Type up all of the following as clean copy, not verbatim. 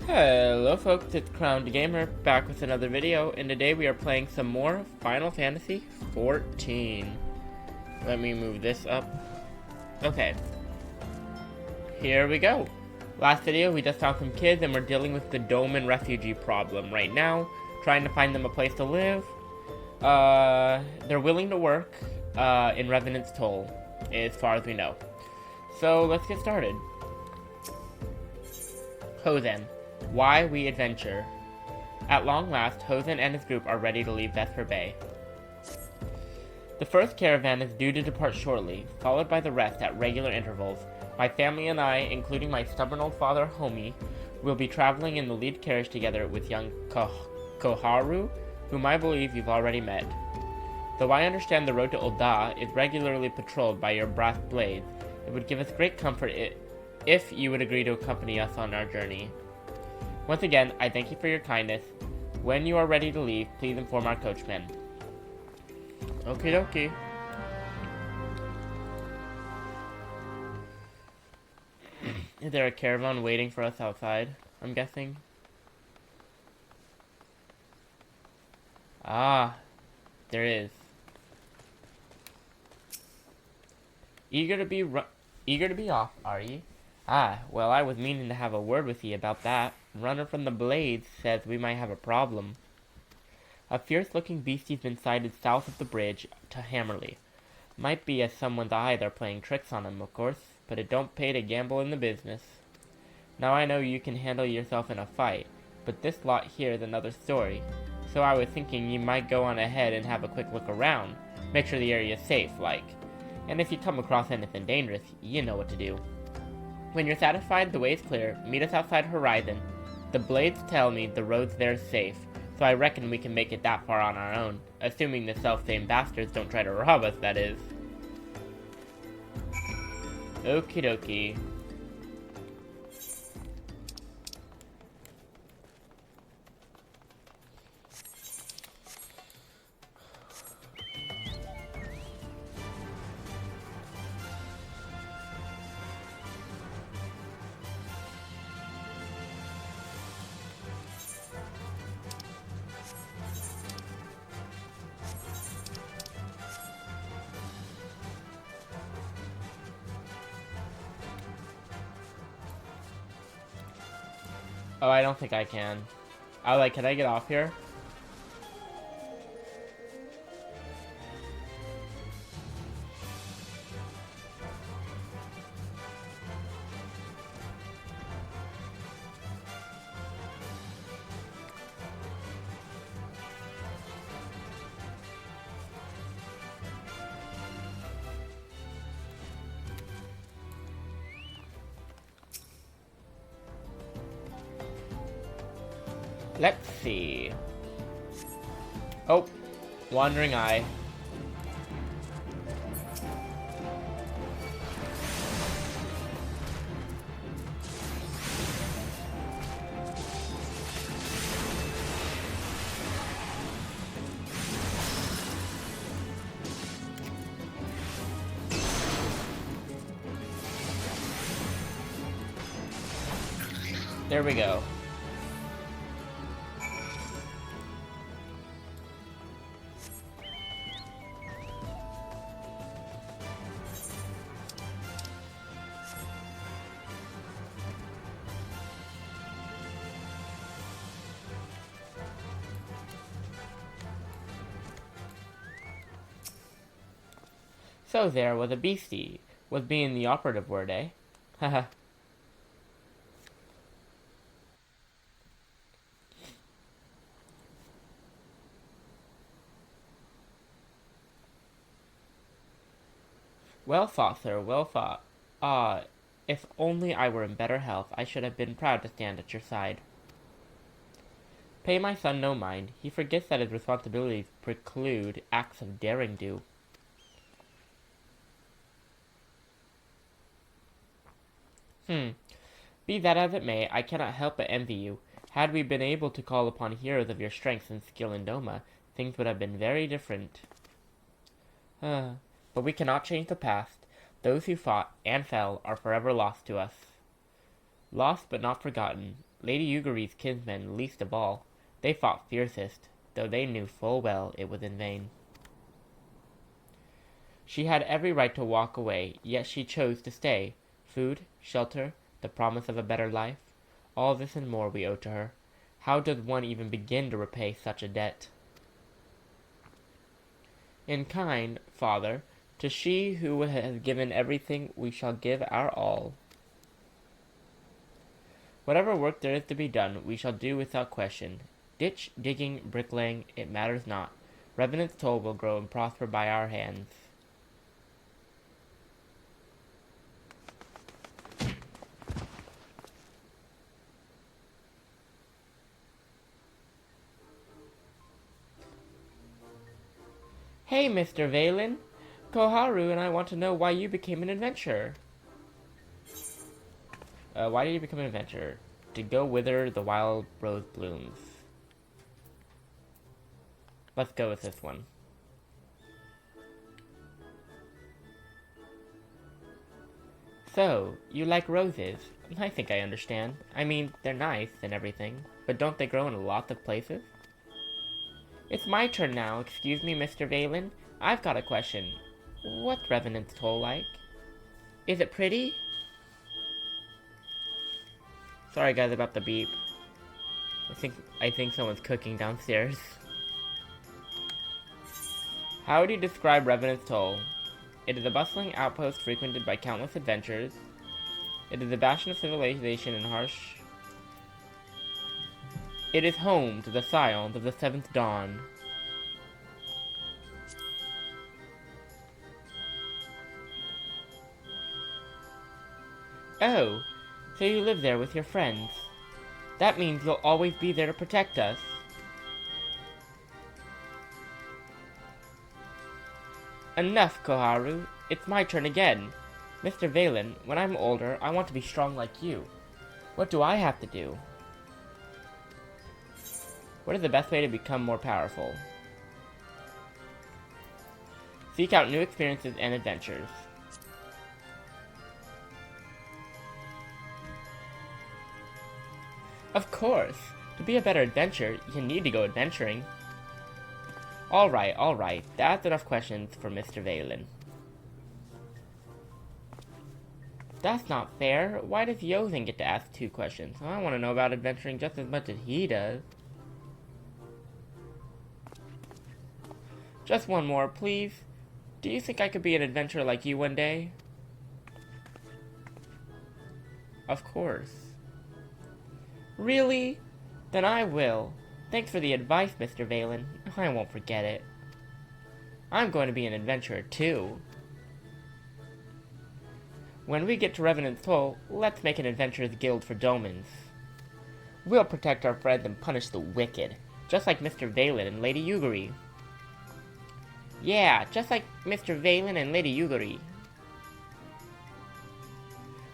Hello folks, it's Crowned Gamer, back with another video, and today we are playing some more Final Fantasy XIV. Let me move this up. Okay. Here we go. Last video, we just found some kids and we're dealing with the Doman refugee problem right now, trying to find them a place to live. They're willing to work in Revenant's Toll, as far as we know. So, let's get started. Hosen. Why we adventure. At long last, Hosen and his group are ready to leave Vesper Bay. The first caravan is due to depart shortly, followed by the rest at regular intervals. My family and I, including my stubborn old father, Homie, will be traveling in the lead carriage together with young Koharu, whom I believe you've already met. Though I understand the road to Ul'dah is regularly patrolled by your brass blades, it would give us great comfort if you would agree to accompany us on our journey. Once again, I thank you for your kindness. When you are ready to leave, please inform our coachman. Okie dokie. Is there a caravan waiting for us outside? I'm guessing. Ah, there is. Eager to be off, are ye? Ah, well, I was meaning to have a word with ye about that. Runner from the Blades says we might have a problem. A fierce-looking beastie's been sighted south of the bridge to Hammerley. Might be as someone's eyes are playing tricks on him, of course, but it don't pay to gamble in the business. Now I know you can handle yourself in a fight, but this lot here is another story. So I was thinking you might go on ahead and have a quick look around. Make sure the area's safe, like. And if you come across anything dangerous, you know what to do. When you're satisfied the way's clear, meet us outside Horizon. The Blades tell me the road's there's safe, so I reckon we can make it that far on our own, assuming the self-same bastards don't try to rob us, that is. Okie dokie. Oh, I don't think I can. Can I get off here? Let's see. Oh, wandering eye. There we go. So there was a beastie, was being the operative word, eh? Haha. Well thought, sir, well thought. Ah, if only I were in better health, I should have been proud to stand at your side. Pay my son no mind. He forgets that his responsibilities preclude acts of daring-do. Be that as it may, I cannot help but envy you. Had we been able to call upon heroes of your strength and skill in Doma, things would have been very different. But we cannot change the past. Those who fought and fell are forever lost to us. Lost but not forgotten. Lady Ugari's kinsmen least of all. They fought fiercest, though they knew full well it was in vain. She had every right to walk away, yet she chose to stay. Food, shelter, the promise of a better life, all this and more we owe to her. How does one even begin to repay such a debt? In kind, Father, to she who has given everything, we shall give our all. Whatever work there is to be done, we shall do without question. Ditch, digging, bricklaying, it matters not. Revenant's toll will grow and prosper by our hands. Hey, Mr. Valen. Koharu and I want to know why you became an adventurer. Why did you become an adventurer? To go wither the wild rose blooms. Let's go with this one. So, you like roses? I think I understand. I mean, they're nice and everything, but don't they grow in lots of places? It's my turn now. Excuse me, Mr. Valen. I've got a question. What's Revenant's Toll like? Is it pretty? Sorry guys about the beep. I think someone's cooking downstairs. How would you describe Revenant's Toll? It is a bustling outpost frequented by countless adventurers. It is a bastion of civilization and harsh. It is home to the scions of the Seventh Dawn. Oh, so you live there with your friends. That means you'll always be there to protect us. Enough, Koharu. It's my turn again. Mr. Valen, when I'm older, I want to be strong like you. What do I have to do? What is the best way to become more powerful? Seek out new experiences and adventures. Of course! To be a better adventurer, you need to go adventuring. Alright. That's enough questions for Mr. Valen. That's not fair. Why does Yozen get to ask 2 questions? I want to know about adventuring just as much as he does. Just one more, please. Do you think I could be an adventurer like you one day? Of course. Really? Then I will. Thanks for the advice, Mr. Valen. I won't forget it. I'm going to be an adventurer, too. When we get to Revenant's Toll, let's make an adventurers guild for Domans. We'll protect our friends and punish the wicked, just like Mr. Valen and Lady Ugari. Yeah, just like Mr. Valen and Lady Ugari.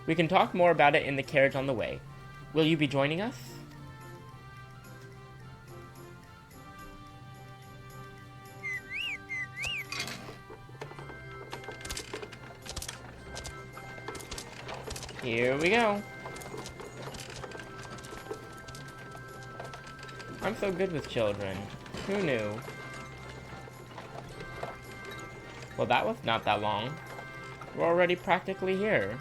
We can talk more about it in the carriage on the way. Will you be joining us? Here we go. I'm so good with children. Who knew? Well, that was not that long. We're already practically here.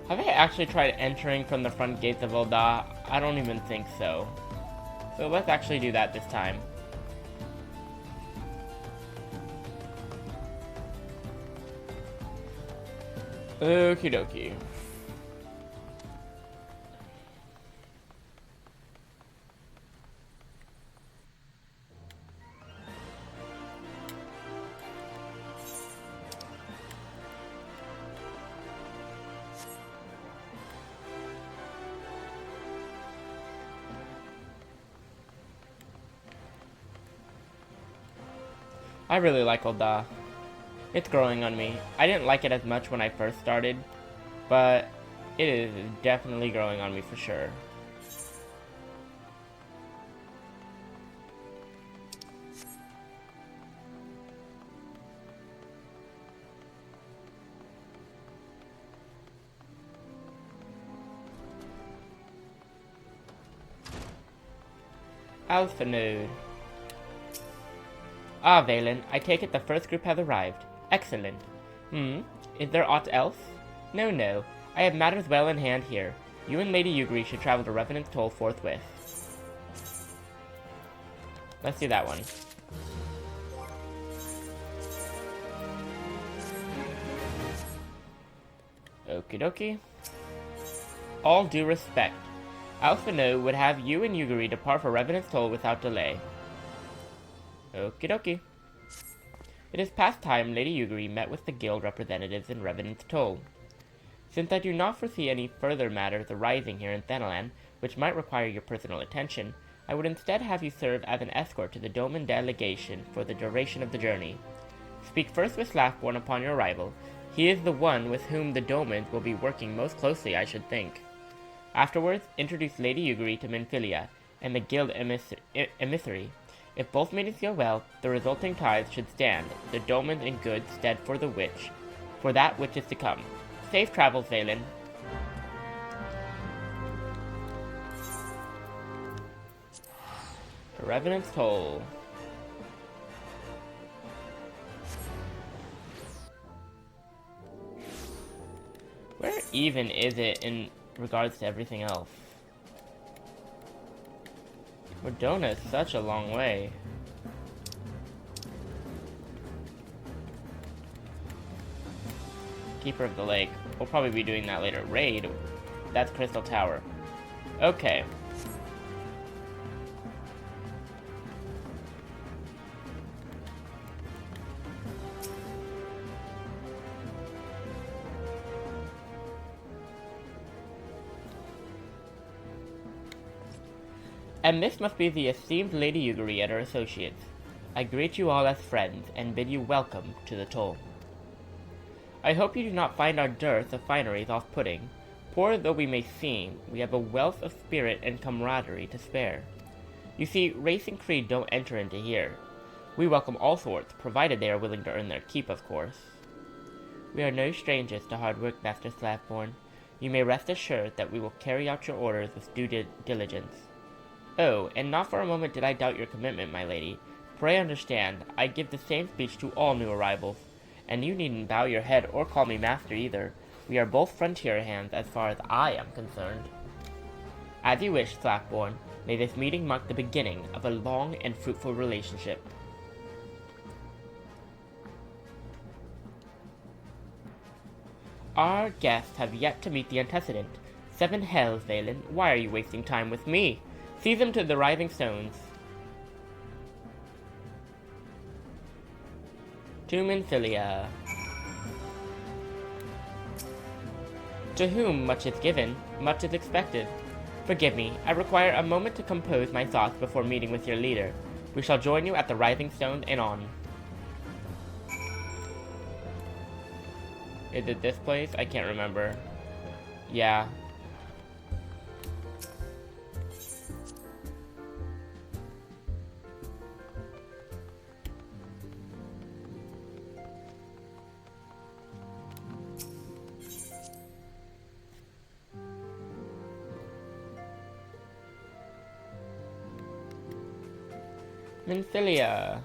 Have I actually tried entering from the front gates of Ul'dah? I don't even think so. So let's actually do that this time. Okie dokie. I really like Ul'dah. It's growing on me. I didn't like it as much when I first started, but it is definitely growing on me for sure. Alpha node. Ah, Valen, I take it the first group has arrived. Excellent. Is there aught else? No, no. I have matters well in hand here. You and Lady Ugri should travel to Revenant's Toll forthwith. Let's do that one. Okie dokie. All due respect. Alpha No would have you and Ugri depart for Revenant's Toll without delay. Okie dokie. It is past time Lady Ugri met with the guild representatives in Revenant's Toll. Since I do not foresee any further matters arising here in Thanalan, which might require your personal attention, I would instead have you serve as an escort to the Doman delegation for the duration of the journey. Speak first with Slathborn upon your arrival. He is the one with whom the Domans will be working most closely, I should think. Afterwards, introduce Lady Ugri to Minfilia and the guild emissary. If both meetings go well, the resulting ties should stand the Domans in good stead for that which is to come. Safe travels, Valen. Revenant's Toll. Where even is it in regards to everything else? Wardona is such a long way. Keeper of the Lake. We'll probably be doing that later. Raid. That's Crystal Tower. Okay. And this must be the esteemed Lady Ugri and her associates. I greet you all as friends, and bid you welcome to the Toll. I hope you do not find our dearth of fineries off-putting. Poor though we may seem, we have a wealth of spirit and camaraderie to spare. You see, race and creed don't enter into here. We welcome all sorts, provided they are willing to earn their keep, of course. We are no strangers to hard work, Master Slathborn. You may rest assured that we will carry out your orders with due diligence. Oh, and not for a moment did I doubt your commitment, my lady. Pray understand, I give the same speech to all new arrivals, and you needn't bow your head or call me master either. We are both frontier hands as far as I am concerned. As you wish, Slathborn. May this meeting mark the beginning of a long and fruitful relationship. Our guests have yet to meet the antecedent. 7 hells, Valen. Why are you wasting time with me? Seize them to the writhing stones. To Minfilia. To whom much is given, much is expected. Forgive me, I require a moment to compose my thoughts before meeting with your leader. We shall join you at the writhing stones and on. Is it this place? I can't remember. Yeah. Minfilia.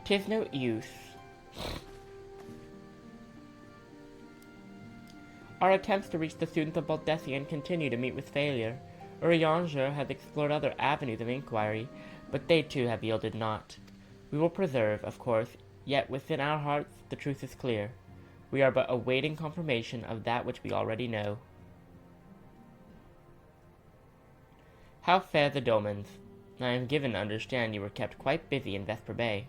'Tis no use. Our attempts to reach the students of Baldessian continue to meet with failure. Urianger has explored other avenues of inquiry, but they too have yielded naught. We will preserve, of course, yet within our hearts the truth is clear. We are but awaiting confirmation of that which we already know. How fare the Domans? I am given to understand you were kept quite busy in Vesper Bay.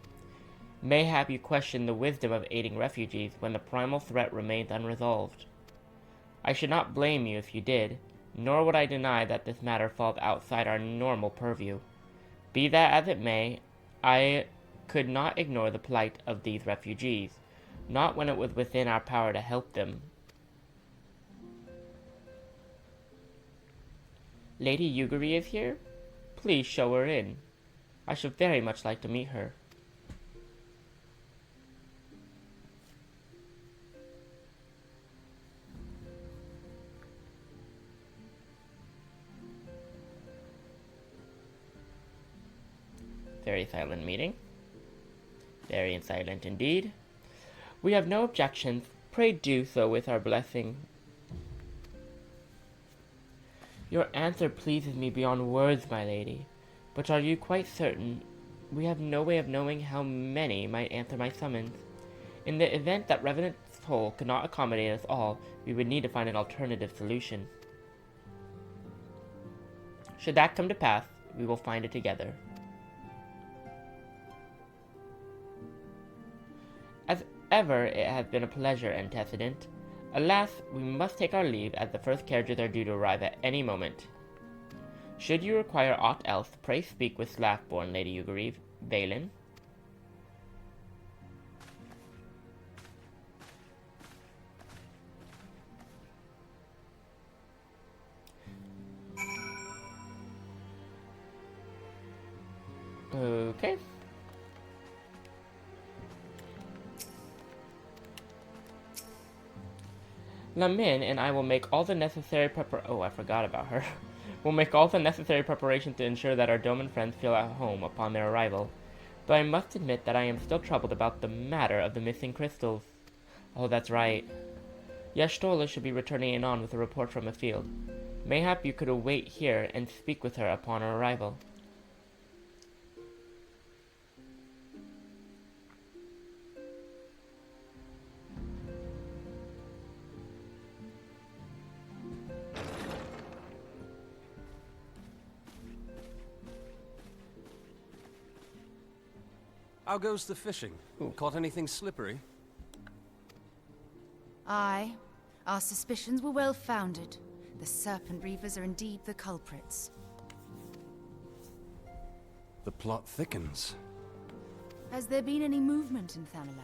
Mayhap you question the wisdom of aiding refugees when the primal threat remains unresolved. I should not blame you if you did, nor would I deny that this matter falls outside our normal purview. Be that as it may, I could not ignore the plight of these refugees, not when it was within our power to help them. Lady Yuguri is here? Please show her in. I should very much like to meet her. Very silent meeting. Very silent indeed. We have no objections. Pray do so with our blessing. Your answer pleases me beyond words, my lady. But are you quite certain? We have no way of knowing how many might answer my summons. In the event that Revenant's Toll could not accommodate us all, we would need to find an alternative solution. Should that come to pass, we will find it together. As ever, it has been a pleasure, Antecedent. Alas, we must take our leave, as the first carriages are due to arrive at any moment. Should you require aught else, pray speak with Slackborn, Lady Yuguri. Valen. Okay. Lamin and I will make all the necessary Oh, I forgot about her. We'll make all the necessary preparations to ensure that our Doman friends feel at home upon their arrival. But I must admit that I am still troubled about the matter of the missing crystals. Oh, that's right. Yashtola should be returning in on with a report from the field. Mayhap you could await here and speak with her upon her arrival. How goes the fishing? Ooh. Caught anything slippery? Aye. Our suspicions were well founded. The Serpent Reavers are indeed the culprits. The plot thickens. Has there been any movement in Thanalan?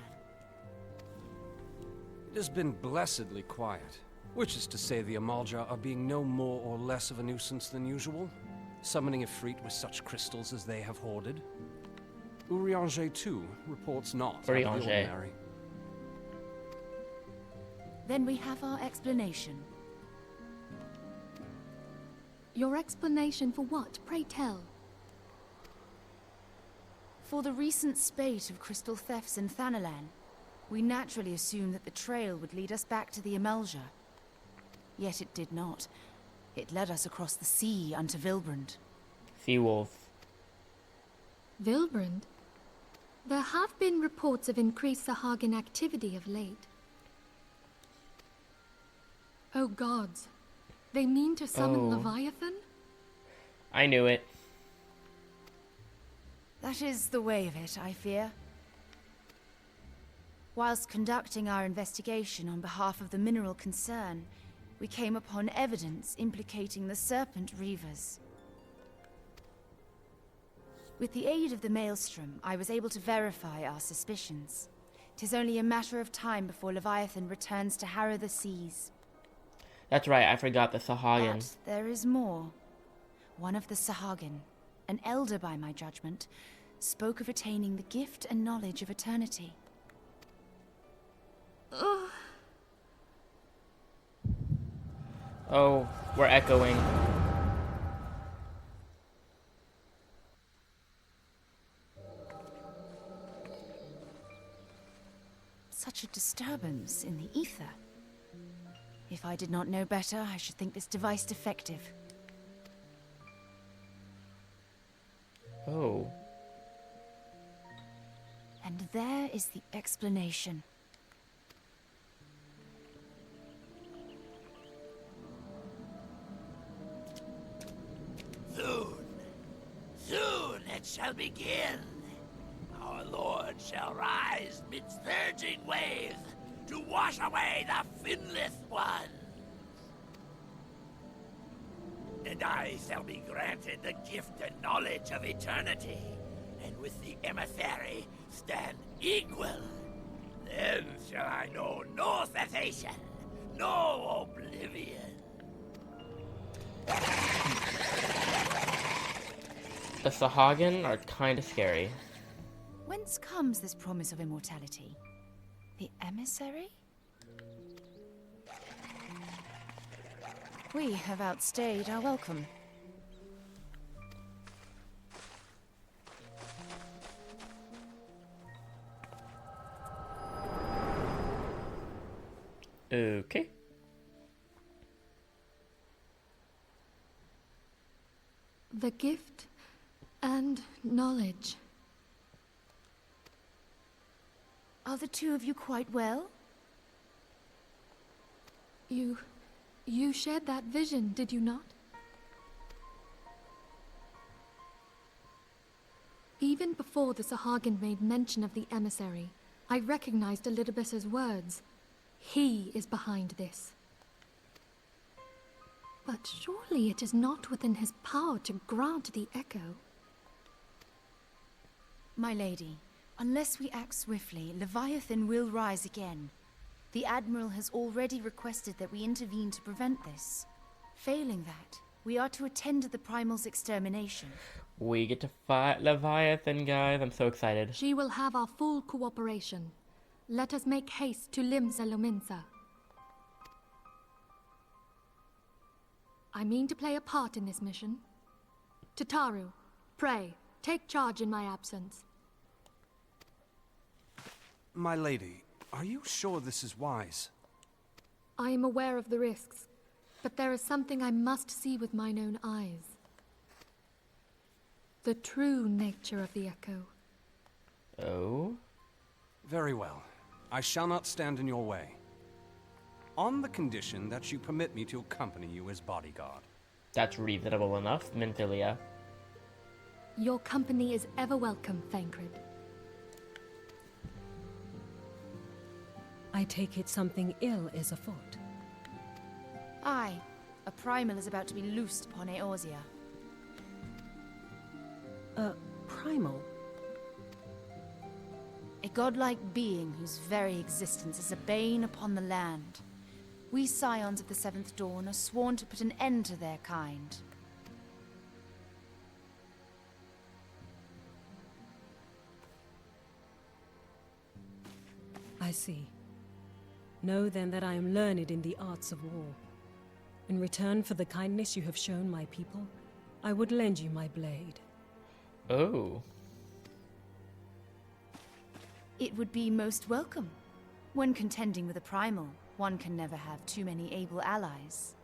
It has been blessedly quiet. Which is to say the Amalja are being no more or less of a nuisance than usual, summoning a fleet with such crystals as they have hoarded. Urianger, too, reports not out of the ordinary. Then we have our explanation. Your explanation for what, pray tell? For the recent spate of crystal thefts in Thanalan, we naturally assumed that the trail would lead us back to the Amalja. Yet it did not. It led us across the sea unto Vilbrand. Seawolf. Vilbrand? There have been reports of increased Sahagin activity of late. Oh gods. They mean to summon Leviathan? I knew it. That is the way of it, I fear. Whilst conducting our investigation on behalf of the mineral concern, we came upon evidence implicating the Serpent Reavers. With the aid of the Maelstrom, I was able to verify our suspicions. 'Tis only a matter of time before Leviathan returns to harrow the seas. That's right, I forgot the Sahagin. But there is more. One of the Sahagin, an elder by my judgment, spoke of attaining the gift and knowledge of eternity. Oh, we're echoing. Such a disturbance in the ether. If I did not know better, I should think this device defective. Oh. And there is the explanation. Soon it shall begin. Our Lord shall rise midst surging waves to wash away the finless ones. And I shall be granted the gift and knowledge of eternity, and with the emissary stand equal. Then shall I know no cessation, no oblivion. The Sahagin are kinda scary. Whence comes this promise of immortality? The emissary? We have outstayed our welcome. Okay. The gift and knowledge. Are the two of you quite well? You shared that vision, did you not? Even before the Sahagin made mention of the emissary, I recognized Elidibus's words. He is behind this. But surely it is not within his power to grant the echo. My lady, unless we act swiftly, Leviathan will rise again. The Admiral has already requested that we intervene to prevent this. Failing that, we are to attend to the Primal's extermination. We get to fight Leviathan, guys. I'm so excited. She will have our full cooperation. Let us make haste to Limsa Lominsa. I mean to play a part in this mission. Tataru, pray, take charge in my absence. My lady, are you sure this is wise? I am aware of the risks, but there is something I must see with mine own eyes. The true nature of the echo. Oh? Very well. I shall not stand in your way. On the condition that you permit me to accompany you as bodyguard. That's reasonable enough, Minfilia. Your company is ever welcome, Thancred. I take it something ill is afoot. Aye, a Primal is about to be loosed upon Eorzea. Primal? A godlike being whose very existence is a bane upon the land. We scions of the Seventh Dawn are sworn to put an end to their kind. I see. Know then that I am learned in the arts of war. In return for the kindness you have shown my people, I would lend you my blade. Oh. It would be most welcome. When contending with a Primal, one can never have too many able allies.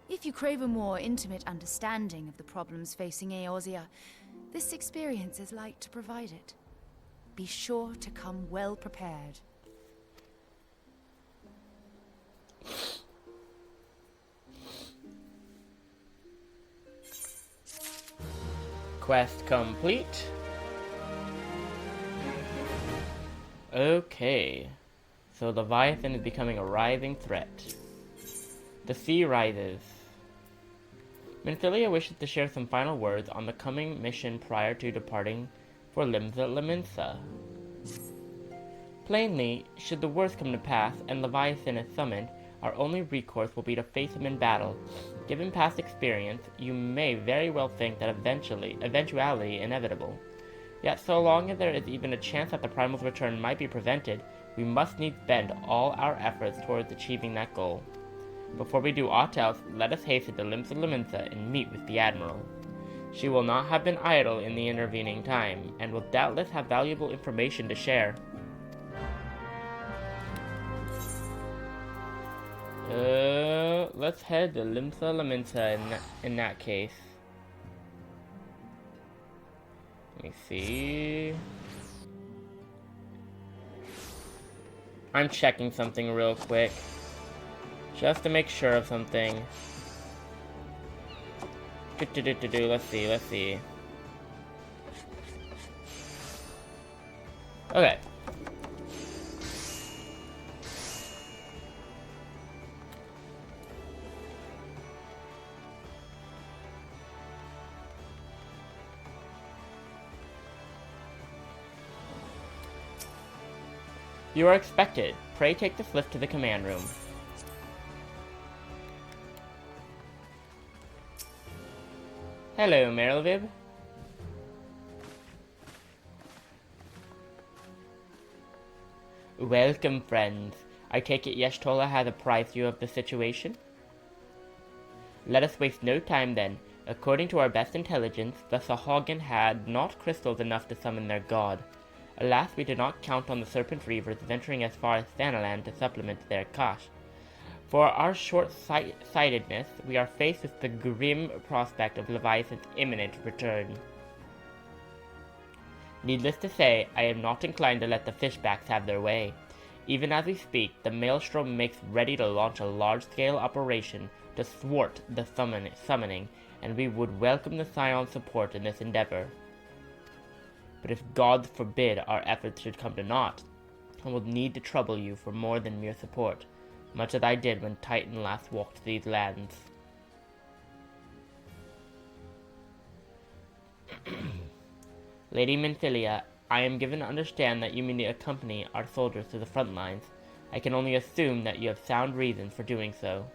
If you crave a more intimate understanding of the problems facing Eorzea, this experience is like to provide it. Be sure to come well prepared. Quest complete. Okay. So Leviathan is becoming a rising threat. The sea rises. Minfilia wishes to share some final words on the coming mission prior to departing for Limsa Lominsa. Plainly, should the worst come to pass and Leviathan is summoned, our only recourse will be to face him in battle. Given past experience, you may very well think that eventuality inevitable. Yet so long as there is even a chance that the Primal's return might be prevented, we must needs bend all our efforts towards achieving that goal. Before we do aught else, let us hasten to Limsa Lominsa and meet with the Admiral. She will not have been idle in the intervening time, and will doubtless have valuable information to share. Let's head to Limsa Lominsa in that case. Let me see. I'm checking something real quick. Just to make sure of something. Let's see. Okay. You are expected. Pray take this lift to the command room. Hello, Merylvib. Welcome, friends. I take it Yeshtola has apprised you of the situation? Let us waste no time then. According to our best intelligence, the Sahagin had not crystals enough to summon their god. Alas, we did not count on the Serpent Reavers venturing as far as Thanalan to supplement their cache. For our short-sightedness, we are faced with the grim prospect of Leviathan's imminent return. Needless to say, I am not inclined to let the fishbacks have their way. Even as we speak, the Maelstrom makes ready to launch a large-scale operation to thwart the summoning, and we would welcome the Scion's support in this endeavor. But if God forbid our efforts should come to naught, I will need to trouble you for more than mere support, much as I did when Titan last walked these lands. Lady Minfilia, I am given to understand that you mean to accompany our soldiers to the front lines. I can only assume that you have sound reasons for doing so.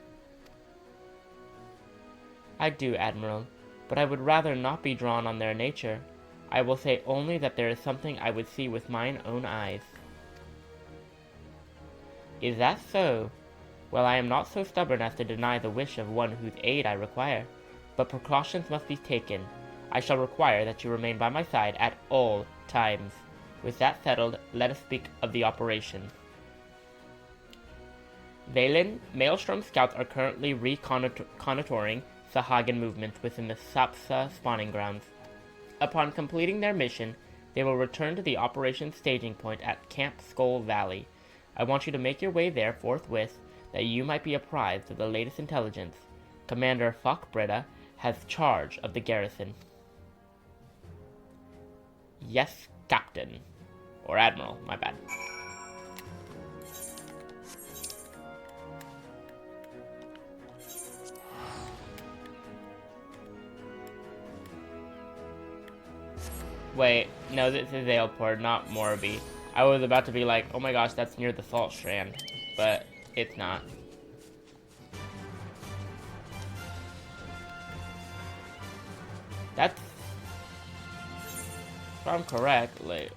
I do, Admiral, but I would rather not be drawn on their nature. I will say only that there is something I would see with mine own eyes. Is that so? Well, I am not so stubborn as to deny the wish of one whose aid I require, but precautions must be taken. I shall require that you remain by my side at all times. With that settled, let us speak of the operation. Valen, Maelstrom scouts are currently reconnoitering Sahagin movements within the Sapsa spawning grounds. Upon completing their mission, they will return to the operation staging point at Camp Skull Valley. I want you to make your way there forthwith, that you might be apprised of the latest intelligence. Commander Falkbreda has charge of the garrison. Yes, Captain. Or Admiral, my bad. Wait, no, this is Aelport, not Morbi. I was about to be like, oh my gosh, that's near the Salt Strand, but it's not. That's... if I'm correct, like...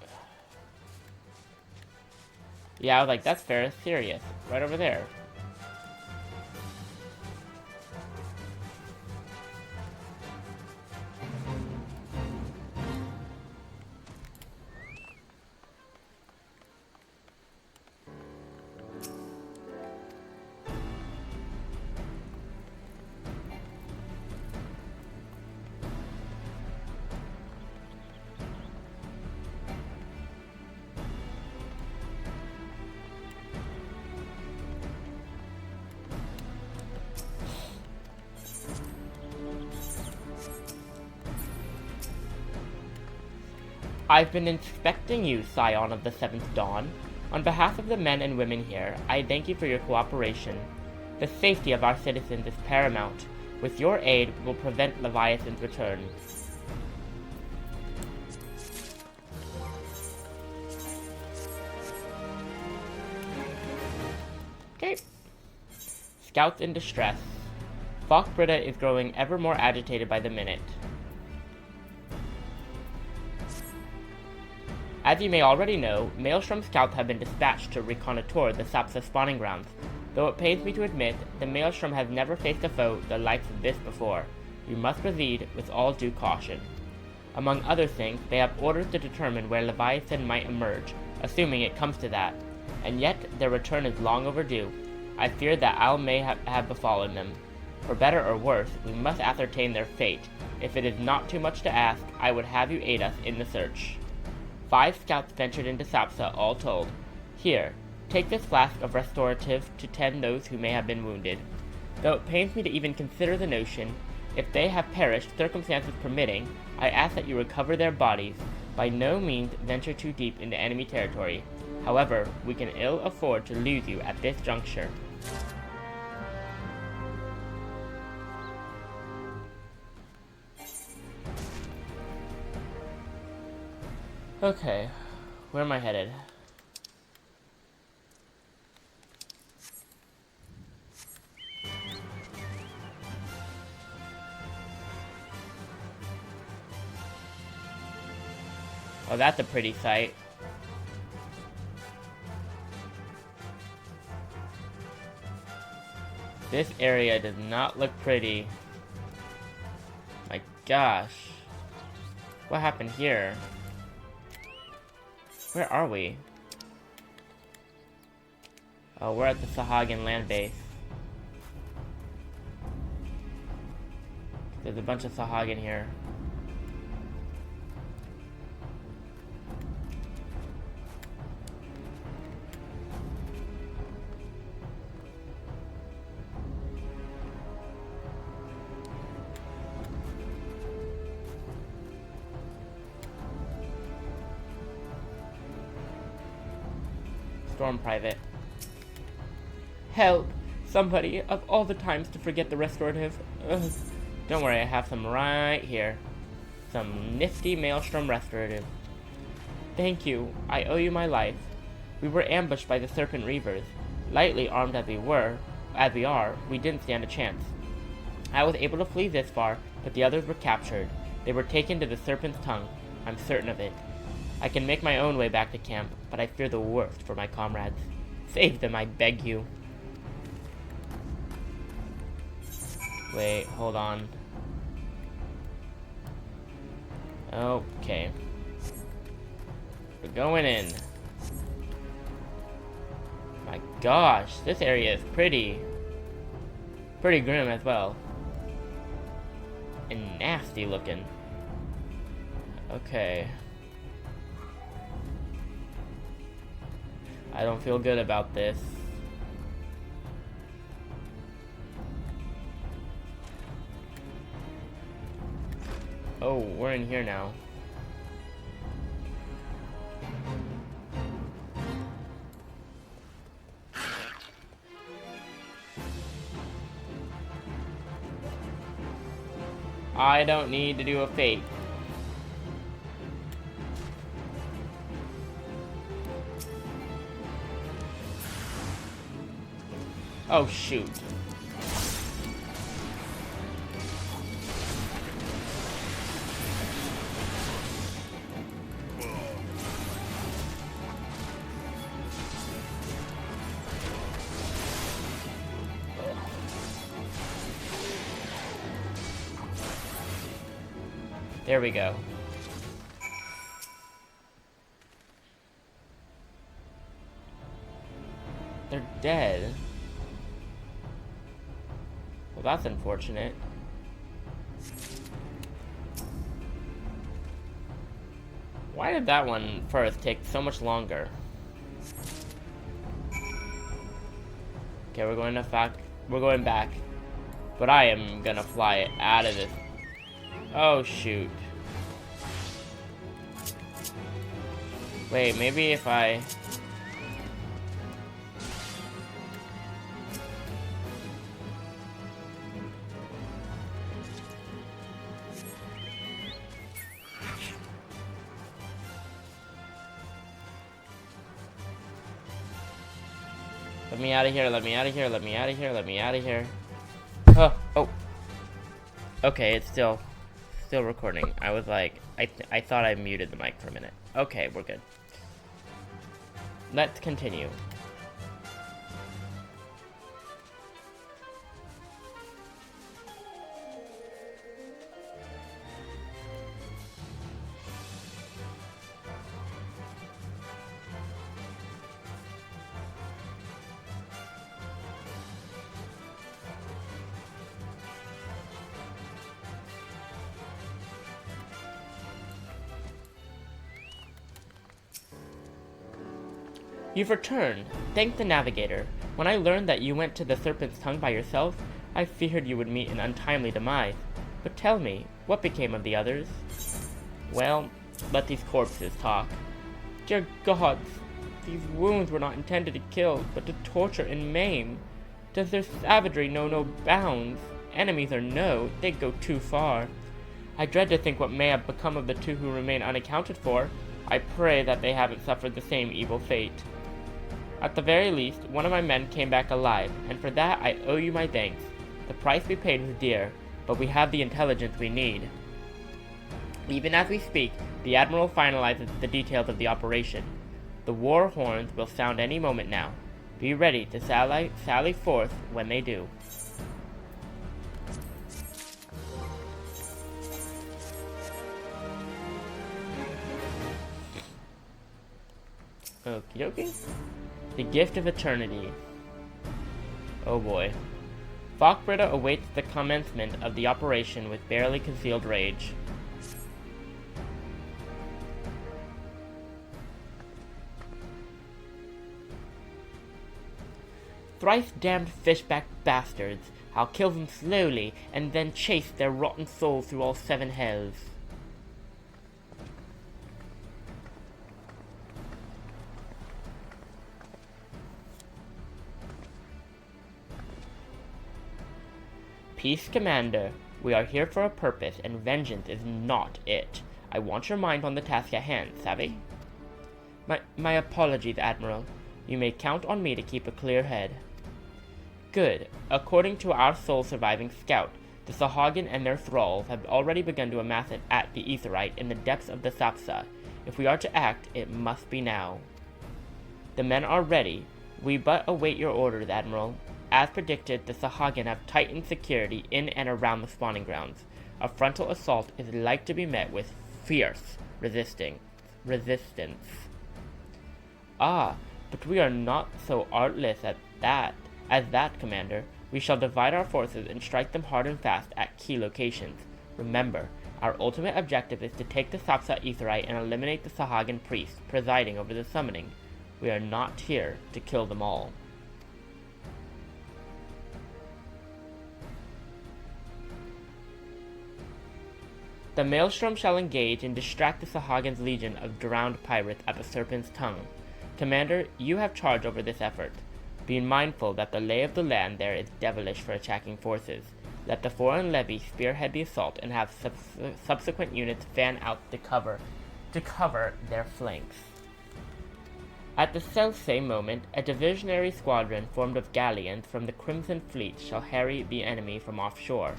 yeah, I was like, that's fair, serious. Right over there. I've been inspecting you, Scion of the Seventh Dawn. On behalf of the men and women here, I thank you for your cooperation. The safety of our citizens is paramount. With your aid, we will prevent Leviathan's return. Okay. Scouts in distress. Falkbreda is growing ever more agitated by the minute. As you may already know, Maelstrom scouts have been dispatched to reconnoiter the Sapsa spawning grounds. Though it pains me to admit, the Maelstrom has never faced a foe the likes of this before. We must proceed with all due caution. Among other things, they have orders to determine where Leviathan might emerge, assuming it comes to that. And yet, their return is long overdue. I fear that Al may have befallen them. For better or worse, we must ascertain their fate. If it is not too much to ask, I would have you aid us in the search. 5 scouts ventured into Sapsa, all told. Here, take this flask of restorative to tend those who may have been wounded. Though it pains me to even consider the notion, if they have perished, circumstances permitting, I ask that you recover their bodies. By no means venture too deep into enemy territory. However, we can ill afford to lose you at this juncture. Okay, where am I headed? Oh, that's a pretty sight. This area does not look pretty. My gosh. What happened here? Where are we? Oh, we're at the Sahagin land base. There's a bunch of Sahagin here. Storm Private. Help! Somebody, of all the times to forget the restorative. Ugh. Don't worry, I have some right here. Some nifty Maelstrom restorative. Thank you. I owe you my life. We were ambushed by the Serpent Reavers. Lightly armed as we are, we didn't stand a chance. I was able to flee this far, but the others were captured. They were taken to the Serpent's Tongue. I'm certain of it. I can make my own way back to camp, but I fear the worst for my comrades. Save them, I beg you. Wait, hold on. Okay. We're going in. My gosh, this area is pretty grim as well. And nasty looking. Okay. I don't feel good about this. Oh, we're in here now. I don't need to do a fake. Oh, shoot. There we go. They're dead. Well, that's unfortunate. Why did that one first take so much longer? Okay, we're going back. But I am gonna fly it out of this. Oh, shoot. Wait, maybe if I... Let me out of here, let me out of here, let me out of here, let me out of here. Oh. Okay, it's still recording. I was like, I thought I muted the mic for a minute. Okay, we're good. Let's continue. You've returned. Thank the navigator. When I learned that you went to the Serpent's Tongue by yourself, I feared you would meet an untimely demise. But tell me, what became of the others? Well, let these corpses talk. Dear gods, these wounds were not intended to kill, but to torture and maim. Does their savagery know no bounds? Enemies or no, they go too far. I dread to think what may have become of the two who remain unaccounted for. I pray that they haven't suffered the same evil fate. At the very least, one of my men came back alive, and for that I owe you my thanks. The price we paid was dear, but we have the intelligence we need. Even as we speak, The Admiral finalizes the details of the operation. The war horns will sound any moment now. Be ready to sally forth when they do. Okie dokie. The Gift of Eternity. Oh boy. Whorleater awaits the commencement of the operation with barely concealed rage. Thrice damned fishback bastards! I'll kill them slowly, and then chase their rotten souls through all 7 hells. Peace, Commander. We are here for a purpose, and vengeance is not it. I want your mind on the task at hand, savvy? My apologies, Admiral. You may count on me to keep a clear head. Good. According to our sole surviving scout, the Sahagin and their thralls have already begun to amass it at the Aetheryte in the depths of the Sapsa. If we are to act, it must be now. The men are ready. We but await your orders, Admiral. As predicted, the Sahagin have tightened security in and around the spawning grounds. A frontal assault is like to be met with fierce resistance. Ah, but we are not so artless as that, Commander. We shall divide our forces and strike them hard and fast at key locations. Remember, our ultimate objective is to take the Sapsa Aetheryte and eliminate the Sahagin priest presiding over the summoning. We are not here to kill them all. The Maelstrom shall engage and distract the Sahagin's legion of drowned pirates at the Serpent's Tongue. Commander, you have charge over this effort. Being mindful that the lay of the land there is devilish for attacking forces. Let the foreign levy spearhead the assault and have subsequent units fan out to cover their flanks. At the self-same moment, a divisionary squadron formed of galleons from the Crimson Fleet shall harry the enemy from offshore.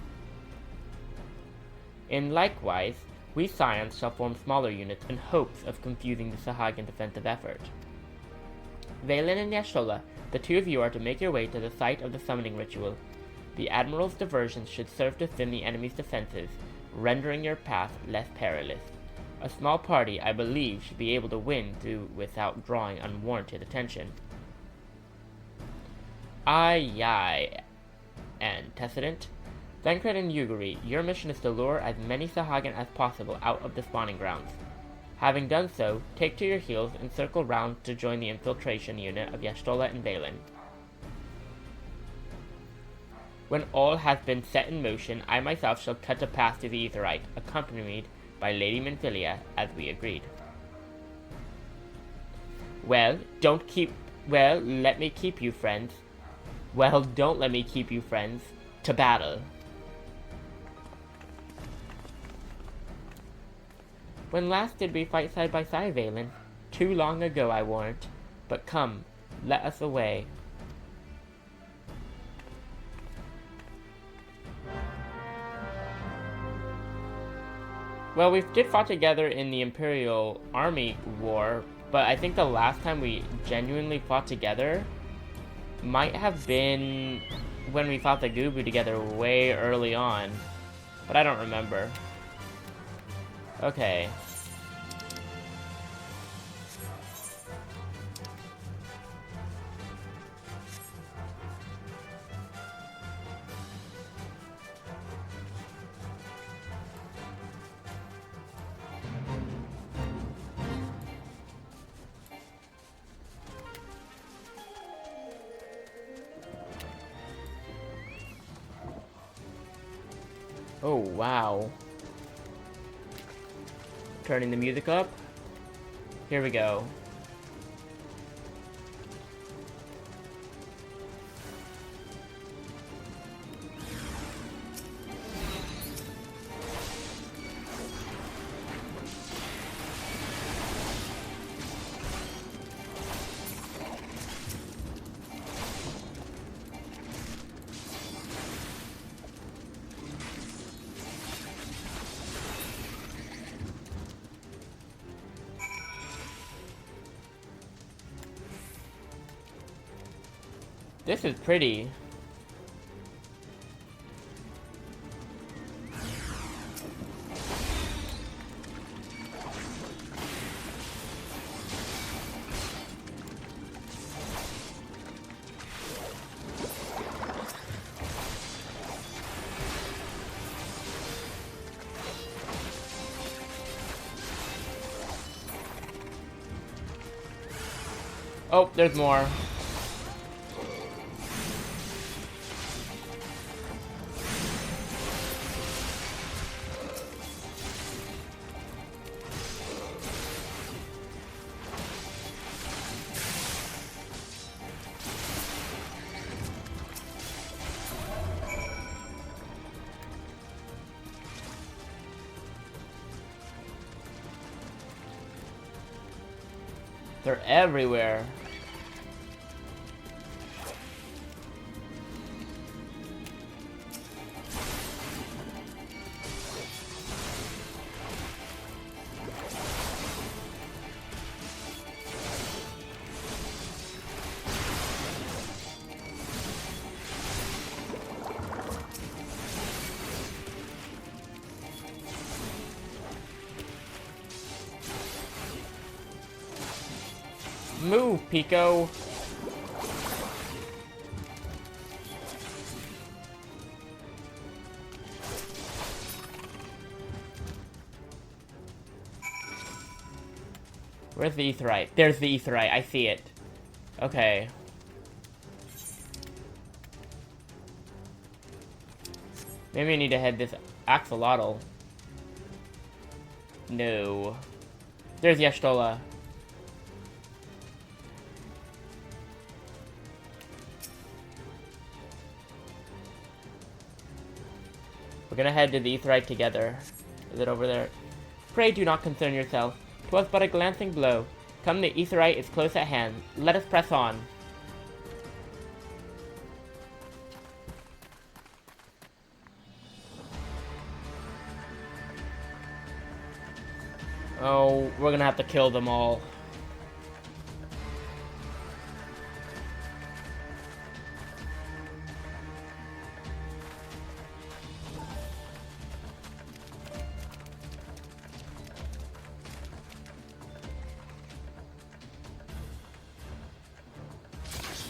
In likewise, we Scions shall form smaller units in hopes of confusing the Sahagin defensive effort. Valen and Yashola, the two of you are to make your way to the site of the summoning ritual. The Admiral's diversions should serve to thin the enemy's defenses, rendering your path less perilous. A small party, I believe, should be able to win through without drawing unwarranted attention. Aye, antecedent. Thancred and Yuguri, your mission is to lure as many Sahagin as possible out of the spawning grounds. Having done so, take to your heels and circle round to join the infiltration unit of Yashtola and Valen. When all has been set in motion, I myself shall cut a path to the Aetheryte, accompanied by Lady Minfilia, as we agreed. Well, don't let me keep you, friends. Well, don't let me keep you, friends. To battle. When last did we fight side by side, Valen? Too long ago, I warrant. But come, let us away. Well, we did fought together in the Imperial Army War, but I think the last time we genuinely fought together might have been when we fought the Gubu together way early on. But I don't remember. Okay. Oh, wow. Turning the music up. Here we go. This is pretty. Oh, there's more. They're everywhere. Move, Pico. Where's the Aetheryte? There's the Aetheryte. I see it. Okay. Maybe I need to head this axolotl. No. There's Y'shtola. We're gonna head to the Aetheryte together. Is it over there? Pray do not concern yourself. 'Twas but a glancing blow. Come, the Aetheryte is close at hand. Let us press on. Oh, we're gonna have to kill them all.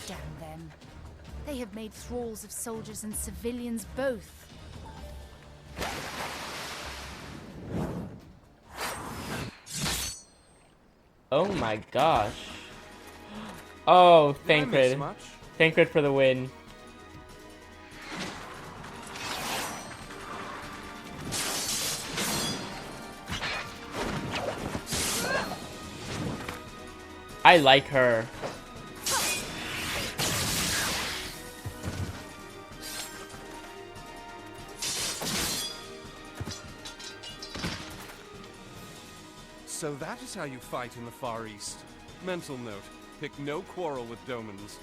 Damn them. They have made thralls of soldiers and civilians both. Oh my gosh. Oh, Did I miss Thancred. much? Thancred for the win. I like her. So that is how you fight in the Far East. Mental note, pick no quarrel with Domans.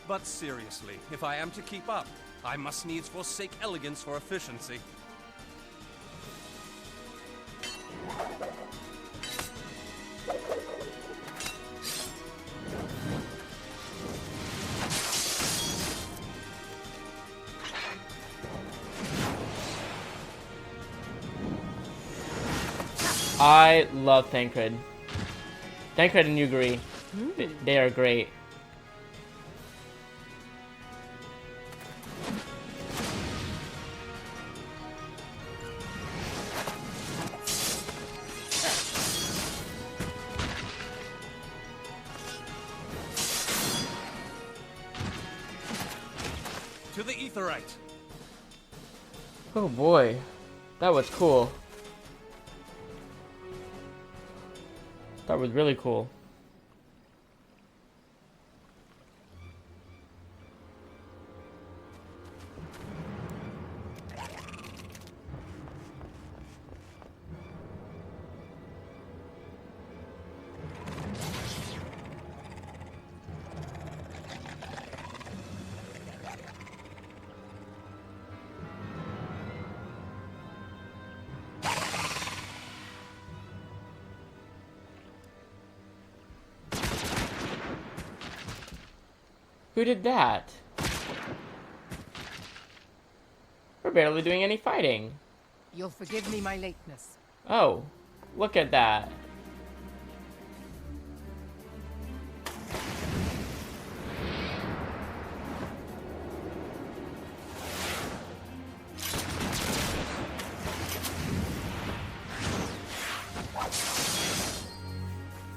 But seriously, if I am to keep up, I must needs forsake elegance for efficiency. I love Thancred. Thancred and Yuguri. They are great. To the Aetheryte! Oh boy. That was cool. That was really cool. Who did that? We're barely doing any fighting. You'll forgive me my lateness. Oh, look at that.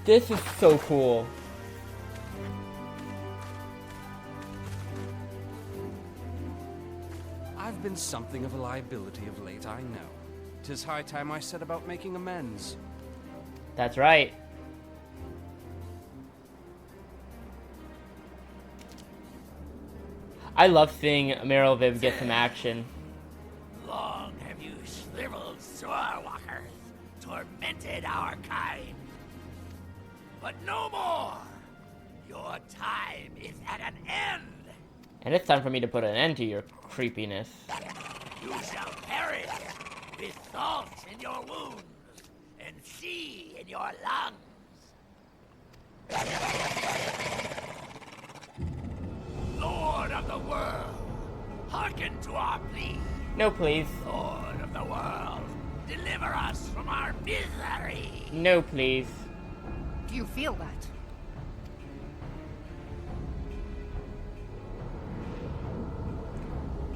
This is so cool. I've been something of a liability of late, I know. 'Tis high time I set about making amends. That's right. I love seeing Meryl Viv get some action. Long have you shriveled swordwalkers tormented our kind. But no more! Your time is at an end! And it's time for me to put an end to your creepiness. You shall perish with salt in your wounds and sea in your lungs. Lord of the world, hearken to our plea. No, please. Lord of the world, deliver us from our misery. No, please. Do you feel that?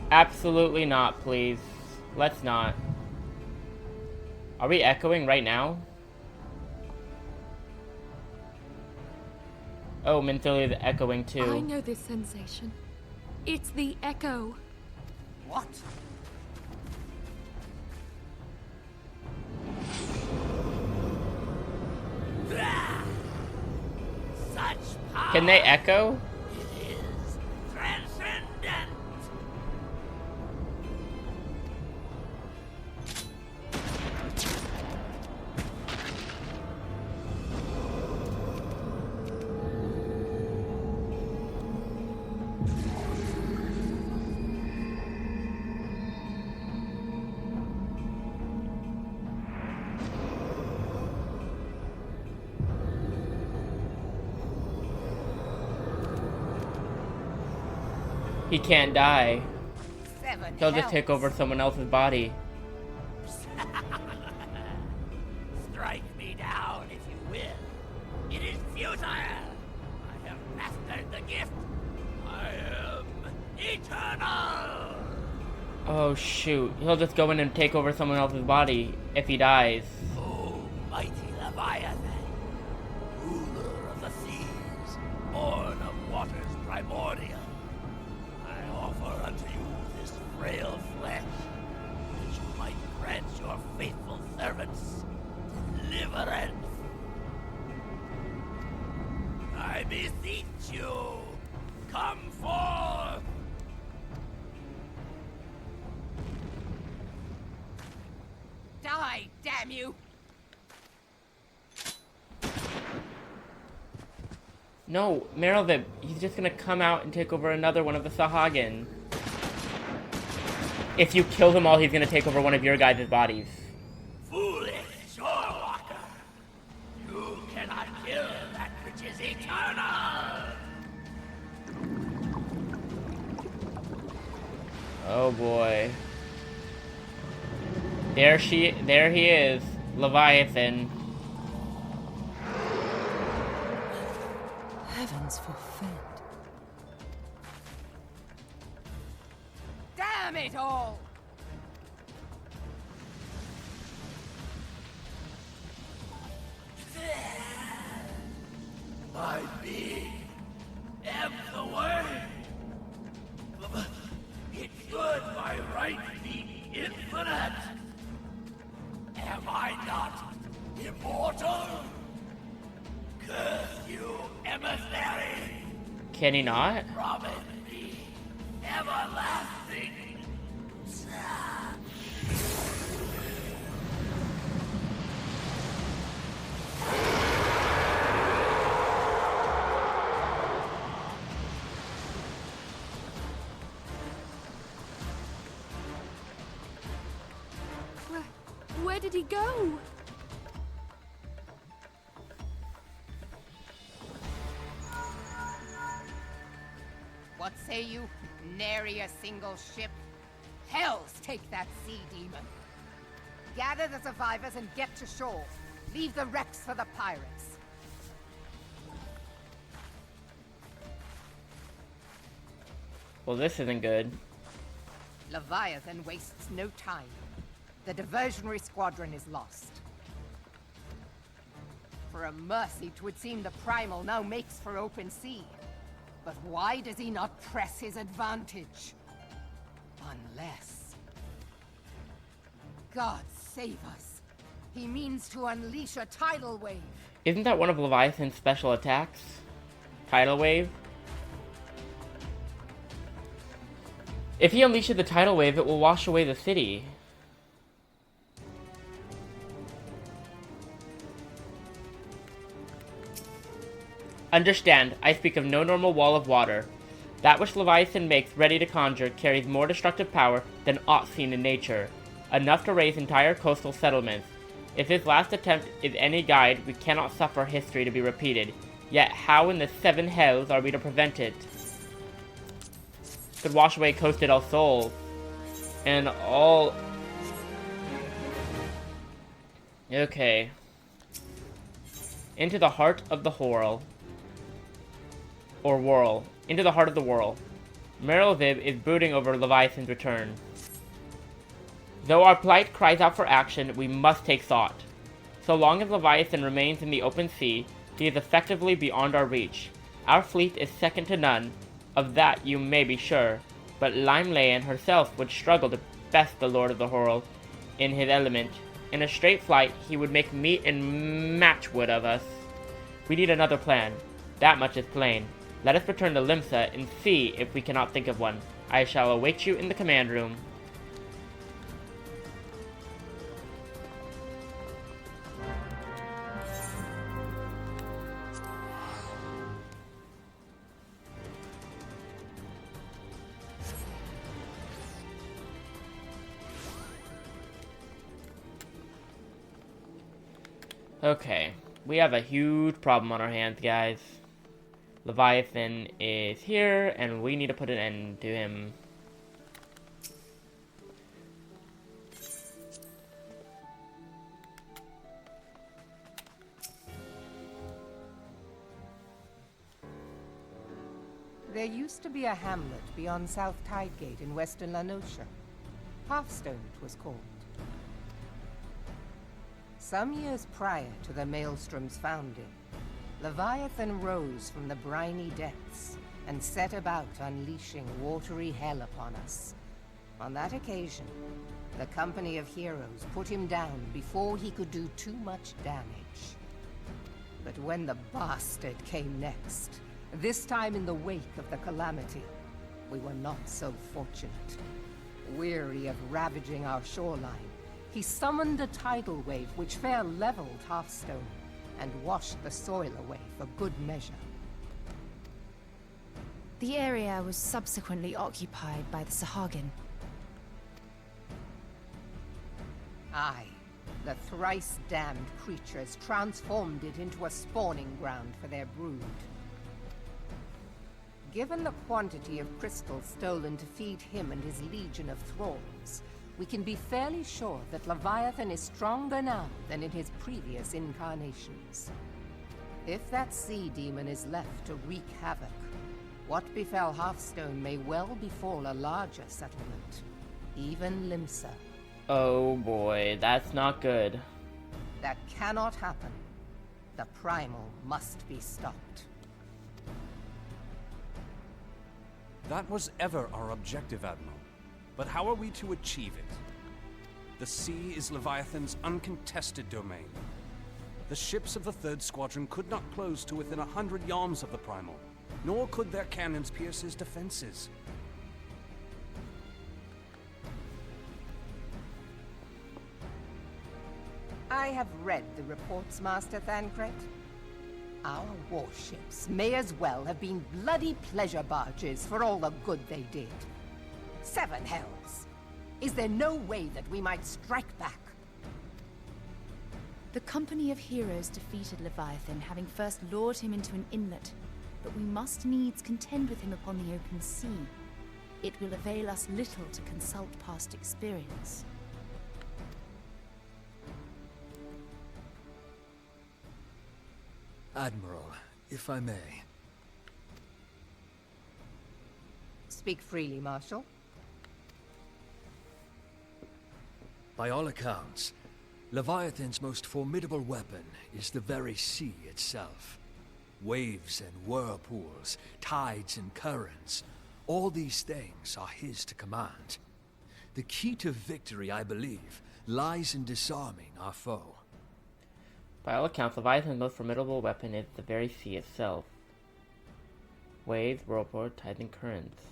Absolutely not, please. Let's not. Are we echoing right now? Oh, Minthili is echoing too. I know this sensation. It's the echo. What? Such power. Can they echo? It is transcendent. He can't die. Seven He'll just take hells. over someone else's body. Strike me down if you will. It is futile. I have mastered the gift. I am eternal. Oh shoot. He'll just go in and take over someone else's body if he dies. O mighty Leviathan, ruler of the seas, born of waters primordial, I offer unto you this frail flesh, that you might grant your faithful servants deliverance. I beseech you, come forth! Die, damn you! No, Meryl, he's just gonna come out and take over another one of the Sahagin. If you kill them all, he's gonna take over one of your guys' bodies. Foolish shorewalker! You cannot kill that which is eternal! Oh boy. There he is, Leviathan. Heavens forfend. Damn it all! My being am the way. It should by right be infinite. Am I not immortal? Curse you, emissary! Can he not? Promise me everlasting. Where did he go? What say you? Nary a single ship? Hells take that sea demon. Gather the survivors and get to shore. Leave the wrecks for the pirates. Well, this isn't good. Leviathan wastes no time. The diversionary squadron is lost. For a mercy, 'twould seem the Primal now makes for open sea. But why does he not press his advantage? Unless... God save us. He means to unleash a tidal wave. Isn't that one of Leviathan's special attacks? Tidal wave? If he unleashes the tidal wave, it will wash away the city. Understand, I speak of no normal wall of water. That which Leviathan makes ready to conjure carries more destructive power than aught seen in nature, enough to raise entire coastal settlements. If his last attempt is any guide, we cannot suffer history to be repeated. Yet how in the seven hells are we to prevent it? Could wash away Costa del Sol and all... Okay. Into the heart of the Whorl. Or Whorl. Into the heart of the Whorl. Merylviv is brooding over Leviathan's return. Though our plight cries out for action, we must take thought. So long as Leviathan remains in the open sea, he is effectively beyond our reach. Our fleet is second to none, of that you may be sure, but Limelayan herself would struggle to best the Lord of the Whorl in his element. In a straight flight, he would make meat and matchwood of us. We need another plan. That much is plain. Let us return to Limsa and see if we cannot think of one. I shall await you in the command room. Okay, we have a huge problem on our hands, guys. Leviathan is here, and we need to put an end to him. There used to be a hamlet beyond South Tidegate in western Lanosha. Hearthstone, it was called. Some years prior to the Maelstrom's founding, Leviathan rose from the briny depths and set about unleashing watery hell upon us. On that occasion, the company of heroes put him down before he could do too much damage. But when the bastard came next, this time in the wake of the calamity, we were not so fortunate. Weary of ravaging our shoreline, he summoned a tidal wave which fair leveled Hearthstone and washed the soil away for good measure. The area was subsequently occupied by the Sahagin. Aye, the thrice-damned creatures transformed it into a spawning ground for their brood. Given the quantity of crystals stolen to feed him and his legion of thralls, we can be fairly sure that Leviathan is stronger now than in his previous incarnations. If that sea demon is left to wreak havoc, what befell Hearthstone may well befall a larger settlement, even Limsa. Oh boy, that's not good. That cannot happen. The Primal must be stopped. That was ever our objective, Admiral. But how are we to achieve it? The sea is Leviathan's uncontested domain. The ships of the 3rd Squadron could not close to within 100 yards of the Primal, nor could their cannons pierce his defenses. I have read the reports, Master Thancred. Our warships may as well have been bloody pleasure barges for all the good they did. 7 hells! Is there no way that we might strike back? The company of heroes defeated Leviathan, having first lured him into an inlet but we must needs contend with him upon the open sea. It will avail us little to consult past experience. Admiral, if I may. Speak freely, Marshal. By all accounts, Leviathan's most formidable weapon is the very sea itself. Waves and whirlpools, tides and currents, all these things are his to command. The key to victory, I believe, lies in disarming our foe. By all accounts, Leviathan's most formidable weapon is the very sea itself. Waves, whirlpools, tides, and currents.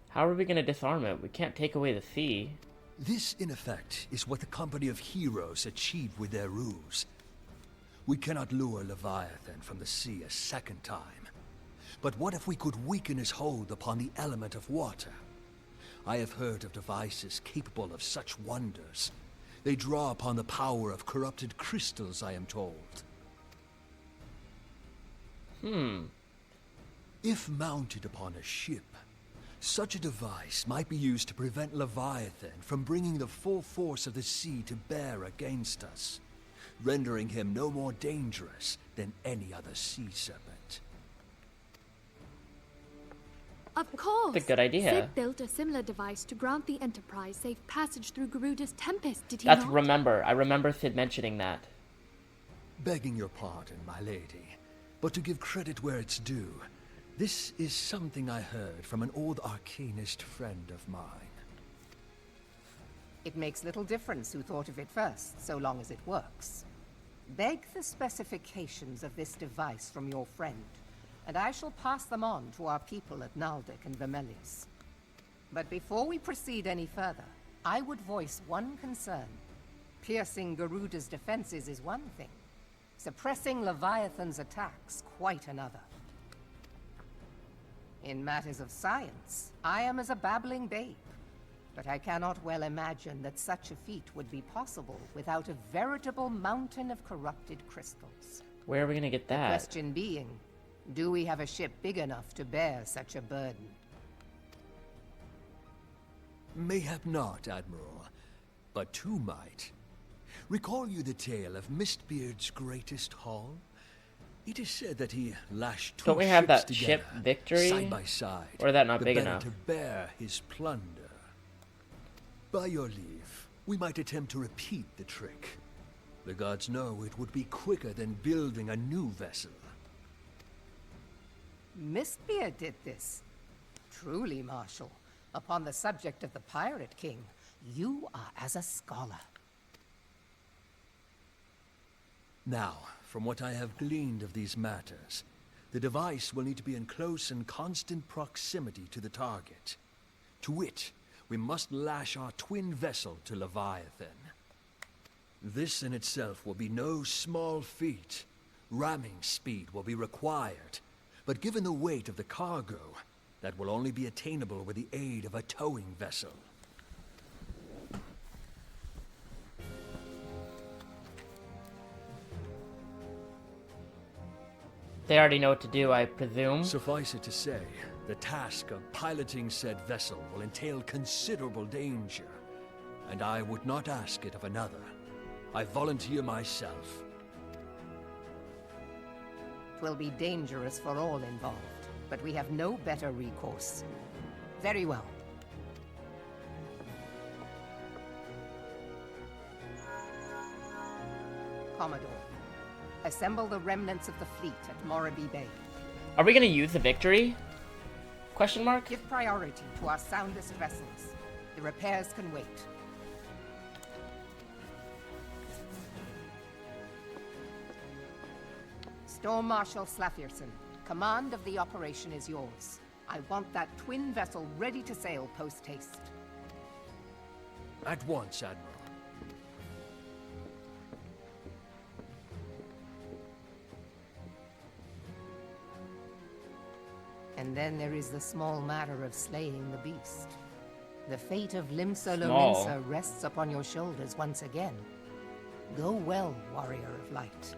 How are we going to disarm it? We can't take away the sea. This, in effect, is what the company of heroes achieved with their ruse. We cannot lure Leviathan from the sea a second time. But what if we could weaken his hold upon the element of water? I have heard of devices capable of such wonders. They draw upon the power of corrupted crystals, I am told. If mounted upon a ship, such a device might be used to prevent Leviathan from bringing the full force of the sea to bear against us, rendering him no more dangerous than any other sea serpent. Of course! That's a good idea. Sid built a similar device to grant the Enterprise safe passage through Garuda's Tempest, did he That's not? I remember Sid mentioning that. Begging your pardon, my lady, but to give credit where it's due, this is something I heard from an old arcanist friend of mine. It makes little difference who thought of it first, so long as it works. Beg the specifications of this device from your friend, and I shall pass them on to our people at Naldic and Vermelius. But before we proceed any further, I would voice one concern. Piercing Garuda's defenses is one thing. Suppressing Leviathan's attacks, quite another. In matters of science, I am as a babbling babe. But I cannot well imagine that such a feat would be possible without a veritable mountain of corrupted crystals. Where are we going to get The that? question being, do we have a ship big enough to bear such a burden? Mayhap not, Admiral, but two might. Recall you the tale of Mistbeard's greatest haul? It is said that he lashed two Don't we have ships that ship together, Victory? side by side, Or is that not the big better enough? to bear his plunder. By your leave, we might attempt to repeat the trick. The gods know it would be quicker than building a new vessel. Mistbeard did this. Truly, Marshal, upon the subject of the Pirate King, you are as a scholar. Now, from what I have gleaned of these matters, the device will need to be in close and constant proximity to the target. To wit, we must lash our twin vessel to Leviathan. This in itself will be no small feat. Ramming speed will be required, but given the weight of the cargo, that will only be attainable with the aid of a towing vessel. They already know what to do, I presume. Suffice it to say, the task of piloting said vessel will entail considerable danger, and I would not ask it of another. I volunteer myself. Twill be dangerous for all involved, but we have no better recourse. Very well. Commodore, assemble the remnants of the fleet at Morabee Bay. Are we going to use the Victory? Question mark? Give priority to our soundest vessels. The repairs can wait. Storm Marshal Slafierson, command of the operation is yours. I want that twin vessel ready to sail post-haste. At once, Admiral. And then there is the small matter of slaying the beast. The fate of Limsa Small. Lominsa rests upon your shoulders once again. Go well, warrior of light.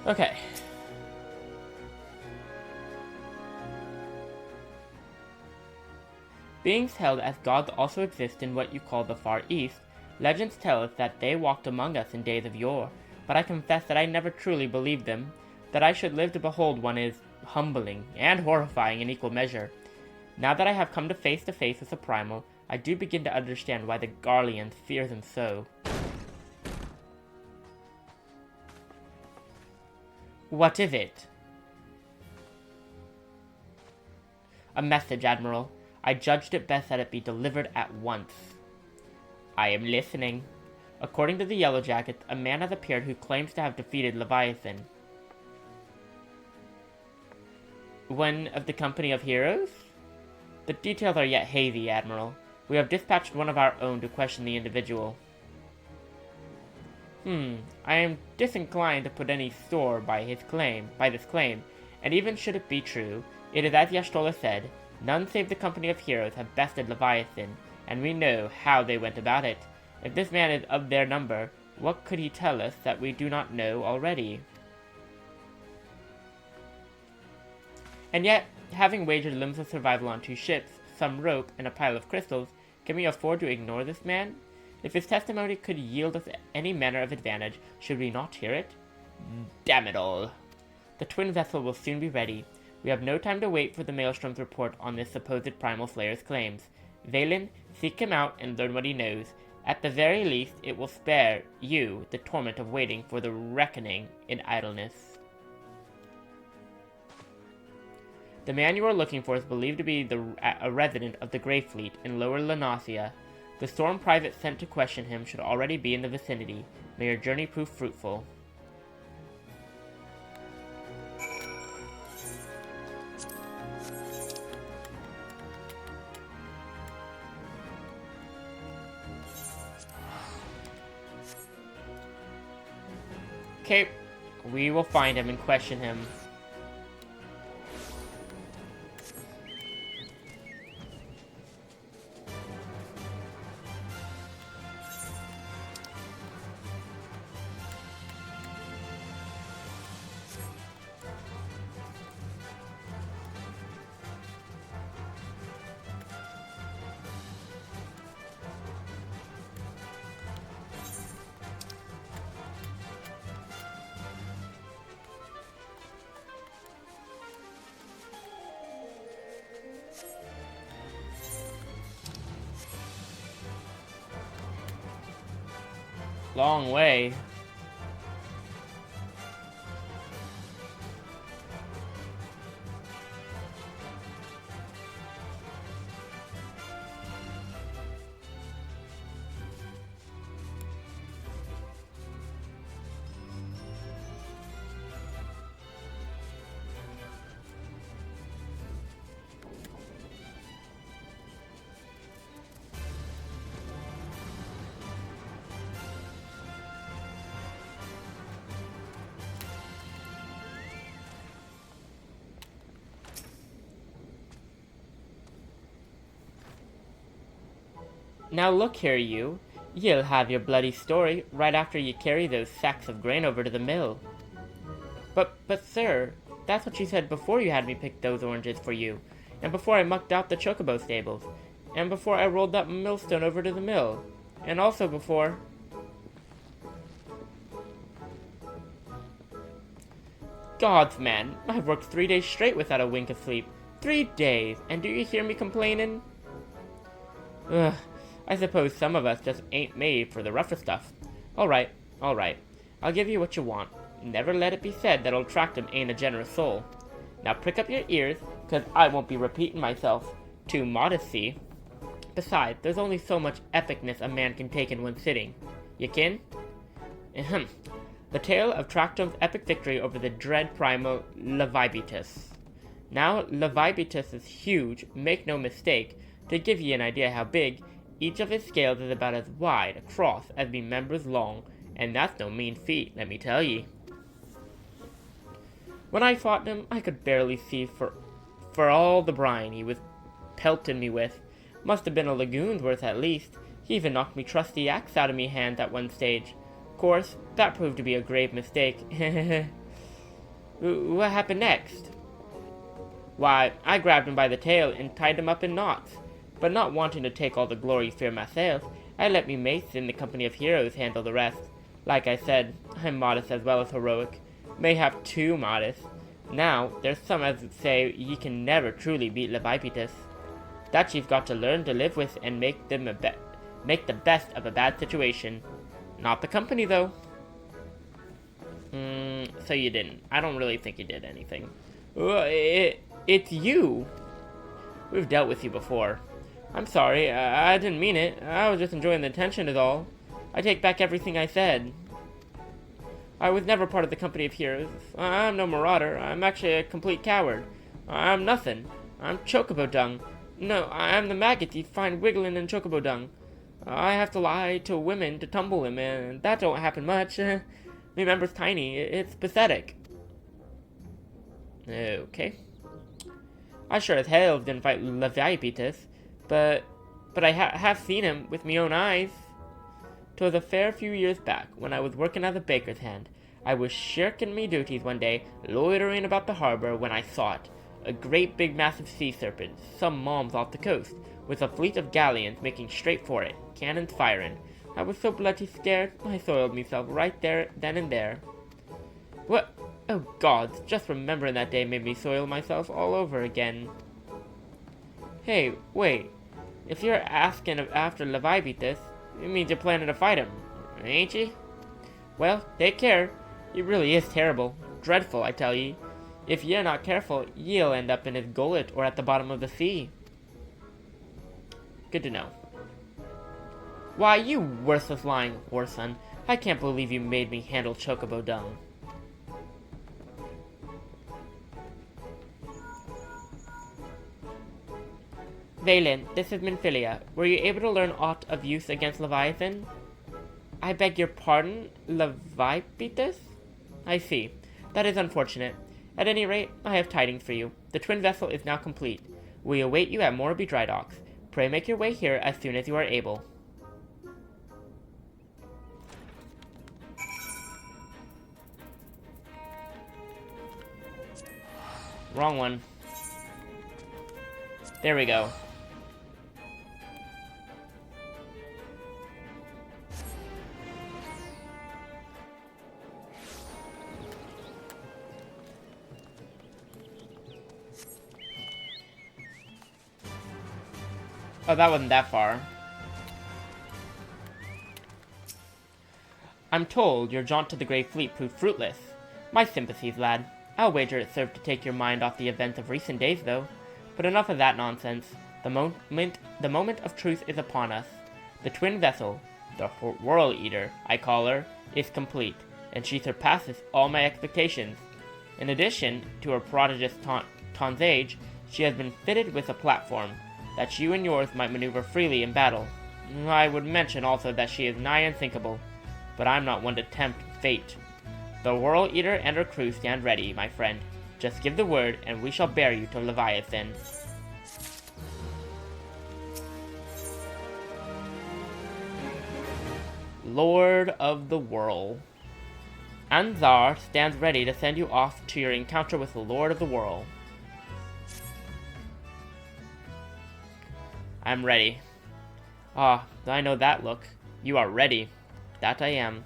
Okay. Beings held as gods also exist in what you call the Far East. Legends tell us that they walked among us in days of yore, but I confess that I never truly believed them. That I should live to behold one is humbling and horrifying in equal measure. Now that I have come to face with the primal, I do begin to understand why the Garleans fear them so. What is it? A message, Admiral. I judged it best that it be delivered at once. I am listening. According to the Yellowjackets, a man has appeared who claims to have defeated Leviathan. One of the company of heroes? The details are yet hazy, Admiral. We have dispatched one of our own to question the individual. I am disinclined to put any store by this claim, and even should it be true, it is as Y'shtola said, none save the company of heroes have bested Leviathan, and we know how they went about it. If this man is of their number, what could he tell us that we do not know already? And yet, having wagered limbs of survival on 2 ships, some rope, and a pile of crystals, can we afford to ignore this man? If his testimony could yield us any manner of advantage, should we not hear it? Damn it all. The twin vessel will soon be ready. We have no time to wait for the Maelstrom's report on this supposed primal slayer's claims. Valen, seek him out and learn what he knows. At the very least, it will spare you the torment of waiting for the reckoning in idleness. The man you are looking for is believed to be a resident of the Grey Fleet in Lower Lanasia. The Storm private sent to question him should already be in the vicinity. May your journey prove fruitful. Okay, we will find him and question him. Long way. Now look here, you'll have your bloody story right after you carry those sacks of grain over to the mill. But sir, that's what you said before you had me pick those oranges for you, and before I mucked out the chocobo stables, and before I rolled that millstone over to the mill, and also before... Gods, man, I've worked 3 days straight without a wink of sleep. 3 days, and do you hear me complaining? Ugh. I suppose some of us just ain't made for the rougher stuff. Alright. I'll give you what you want. Never let it be said that old Tractum ain't a generous soul. Now prick up your ears, 'cause I won't be repeating myself. Too modest, see? Besides, there's only so much epicness a man can take in one sitting. You kin? Ahem. The tale of Tractum's epic victory over the dread primal Leviathan. Now, Leviathan is huge, make no mistake. To give ye an idea how big, each of his scales is about as wide across as me members long, and that's no mean feat, let me tell ye. When I fought him, I could barely see for all the brine he was pelting me with. Must have been a lagoon's worth at least. He even knocked me trusty axe out of me hand at one stage. Course, that proved to be a grave mistake. What happened next? Why, I grabbed him by the tail and tied him up in knots. But not wanting to take all the glory for myself, I let me mates in the company of heroes handle the rest. Like I said, I'm modest as well as heroic. Mayhap too modest. Now, there's some as would say ye can never truly beat Leviathan. That you've got to learn to live with and make the best of a bad situation. Not the company, though. So you didn't. I don't really think you did anything. It's you! We've dealt with you before. I'm sorry, I didn't mean it. I was just enjoying the attention is all. I take back everything I said. I was never part of the company of heroes. I'm no marauder. I'm actually a complete coward. I'm nothing. I'm chocobo dung. No, I'm the maggot you find wiggling in chocobo dung. I have to lie to women to tumble him, and that don't happen much. Me member's tiny. It's pathetic. Okay. I sure as hell didn't fight Leviathan, but I have seen him with me own eyes. 'Twas a fair few years back, when I was working as a baker's hand. I was shirking me duties one day, loitering about the harbor, when I saw it. A great big massive sea serpent, some moms off the coast, with a fleet of galleons making straight for it, cannons firing. I was so bloody scared, I soiled myself right there, then and there. What? Oh gods, just remembering that day made me soil myself all over again. Hey, wait. If you're asking after Leviathan, it means you're planning to fight him, ain't ye? Well, take care. He really is terrible. Dreadful, I tell ye. If ye're not careful, ye'll end up in his gullet or at the bottom of the sea. Good to know. Why, you worthless lying whoreson. I can't believe you made me handle chocobo dung. Valen, this is Minfilia. Were you able to learn aught of use against Leviathan? I beg your pardon, Leviathan? I see. That is unfortunate. At any rate, I have tidings for you. The twin vessel is now complete. We await you at Morby Dry Docks. Pray make your way here as soon as you are able. Wrong one. There we go. Oh, that wasn't that far. I'm told your jaunt to the Grey Fleet proved fruitless. My sympathies, lad. I'll wager it served to take your mind off the events of recent days, though. But enough of that nonsense. The moment of truth is upon us. The twin vessel, the Whorleater, I call her, is complete, and she surpasses all my expectations. In addition to her prodigious tonnage, she has been fitted with a platform, that you and yours might maneuver freely in battle. I would mention also that she is nigh unsinkable, but I'm not one to tempt fate. The Whorleater and her crew stand ready, my friend. Just give the word, and we shall bear you to Leviathan. Lord of the Whirl. Anzar stands ready to send you off to your encounter with the Lord of the Whirl. I'm ready. Ah, I know that look. You are ready. That I am.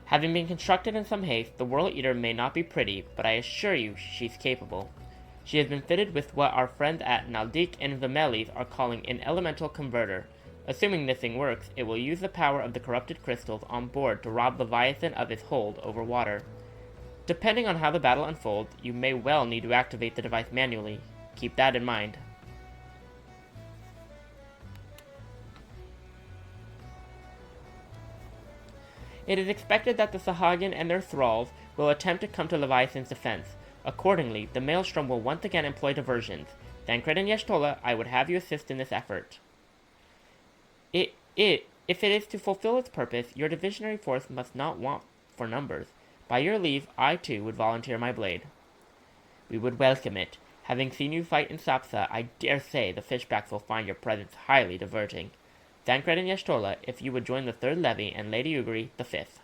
Having been constructed in some haste, the Whorleater may not be pretty, but I assure you she's capable. She has been fitted with what our friends at Naldik and Vimelis are calling an elemental converter. Assuming this thing works, it will use the power of the corrupted crystals on board to rob Leviathan of its hold over water. Depending on how the battle unfolds, you may well need to activate the device manually. Keep that in mind. It is expected that the Sahagin and their thralls will attempt to come to Leviathan's defense. Accordingly, the Maelstrom will once again employ diversions. Thancred and Y'shtola, I would have you assist in this effort. If it is to fulfill its purpose, your divisionary force must not want for numbers. By your leave, I too would volunteer my blade. We would welcome it. Having seen you fight in Sapsa, I dare say the fishbacks will find your presence highly diverting. Thancred and Y'shtola, if you would join the 3rd Levy, and Lady Ugri, the 5th.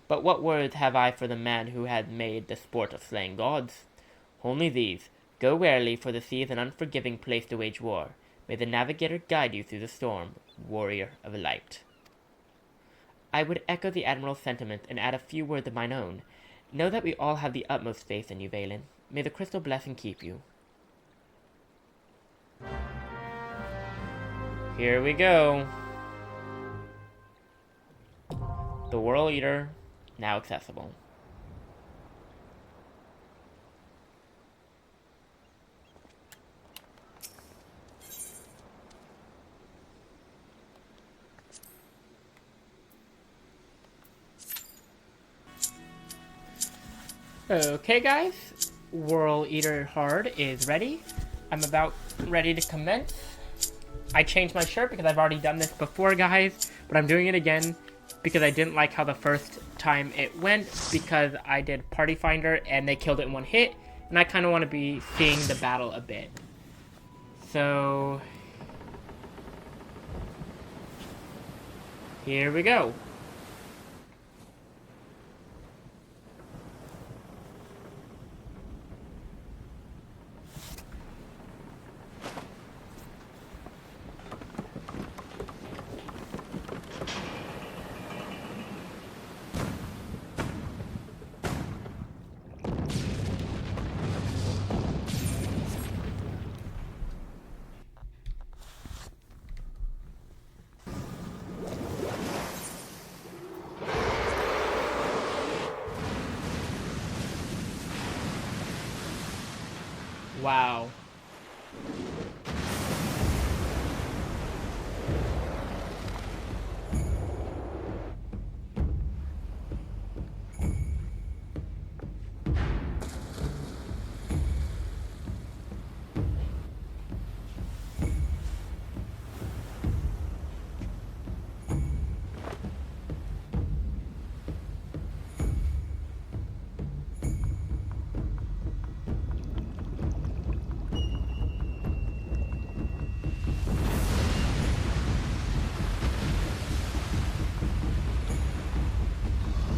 But what words have I for the man who had made the sport of slaying gods? Only these: go warily, for the sea is an unforgiving place to wage war. May the navigator guide you through the storm, warrior of light. I would echo the Admiral's sentiment and add a few words of mine own. Know that we all have the utmost faith in you, Valen. May the crystal bless and keep you. Here we go. The Whorleater, now accessible. Okay guys, Whorleater Hard is ready. I'm about ready to commence. I changed my shirt because I've already done this before, guys, but I'm doing it again because I didn't like how the first time it went, because I did Party Finder and they killed it in one hit, and I kind of want to be seeing the battle a bit. So, here we go. Wow.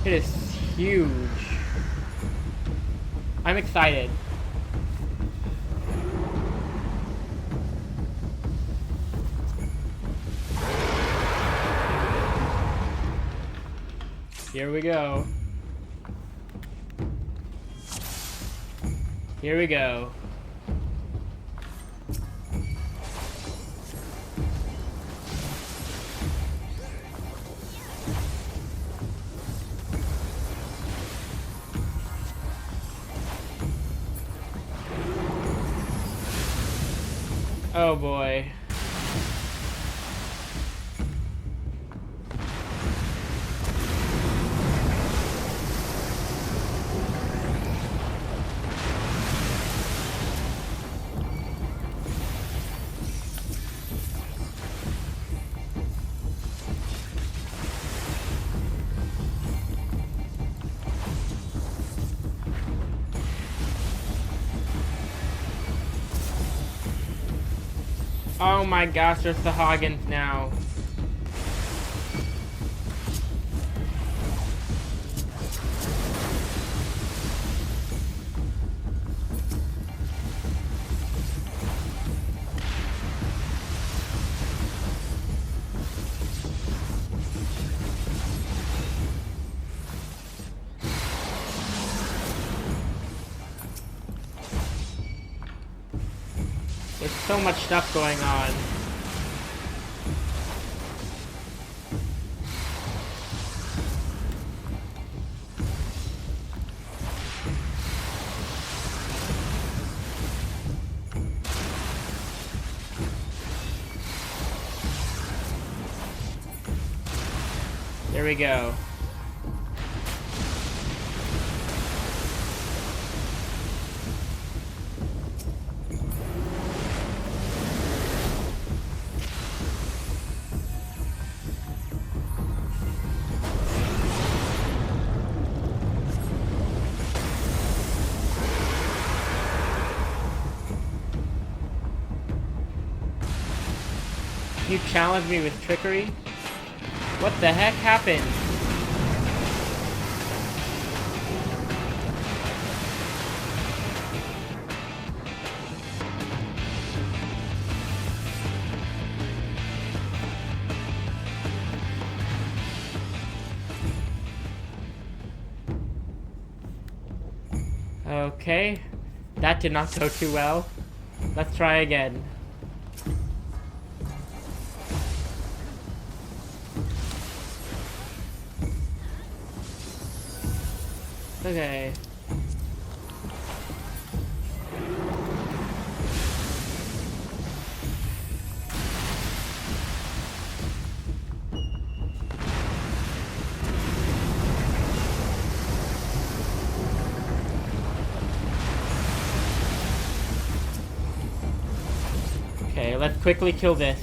It is huge. I'm excited. Here we go. Here we go. Oh boy. Oh my gosh, there's the Hagens now. There's so much stuff going on. There we go. You challenged me with trickery? What the heck happened? Okay. That did not go too well. Let's try again. Okay. Okay, let's quickly kill this.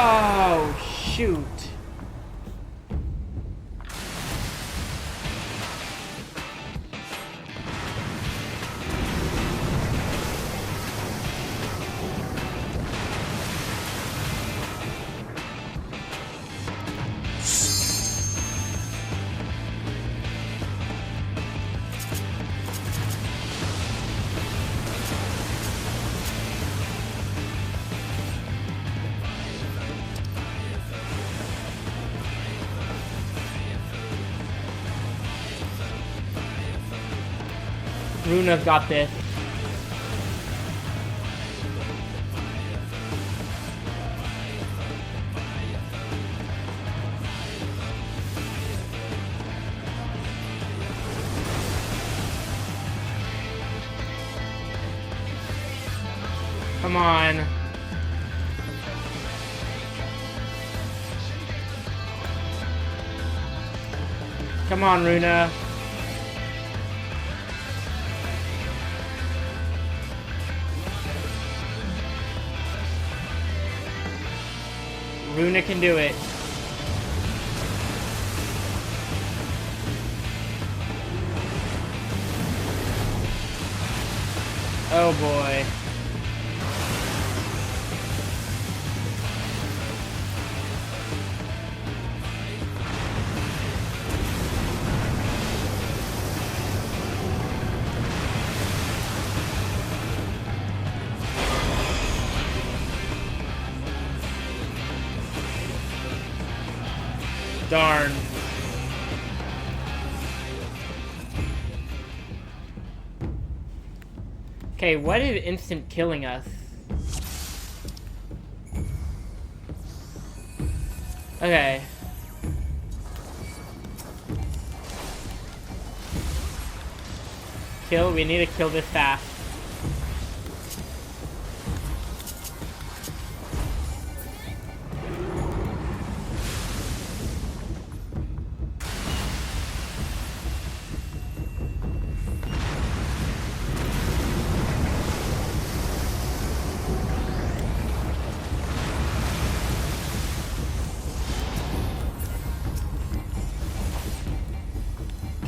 Oh, shoot. Runa's got this. Come on. Come on, Runa. Runa can do it. Oh boy. Darn. Okay, what is instant killing us? Okay. Kill, we need to kill this fast.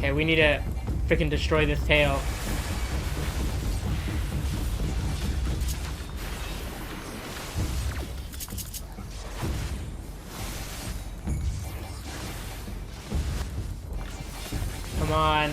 Okay, we need to freaking destroy this tail. Come on.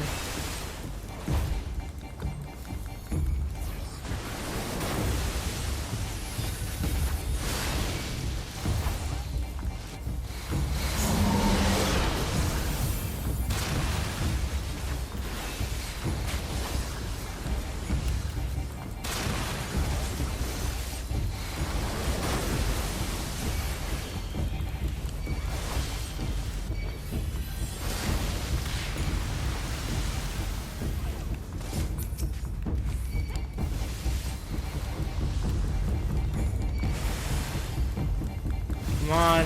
Come on.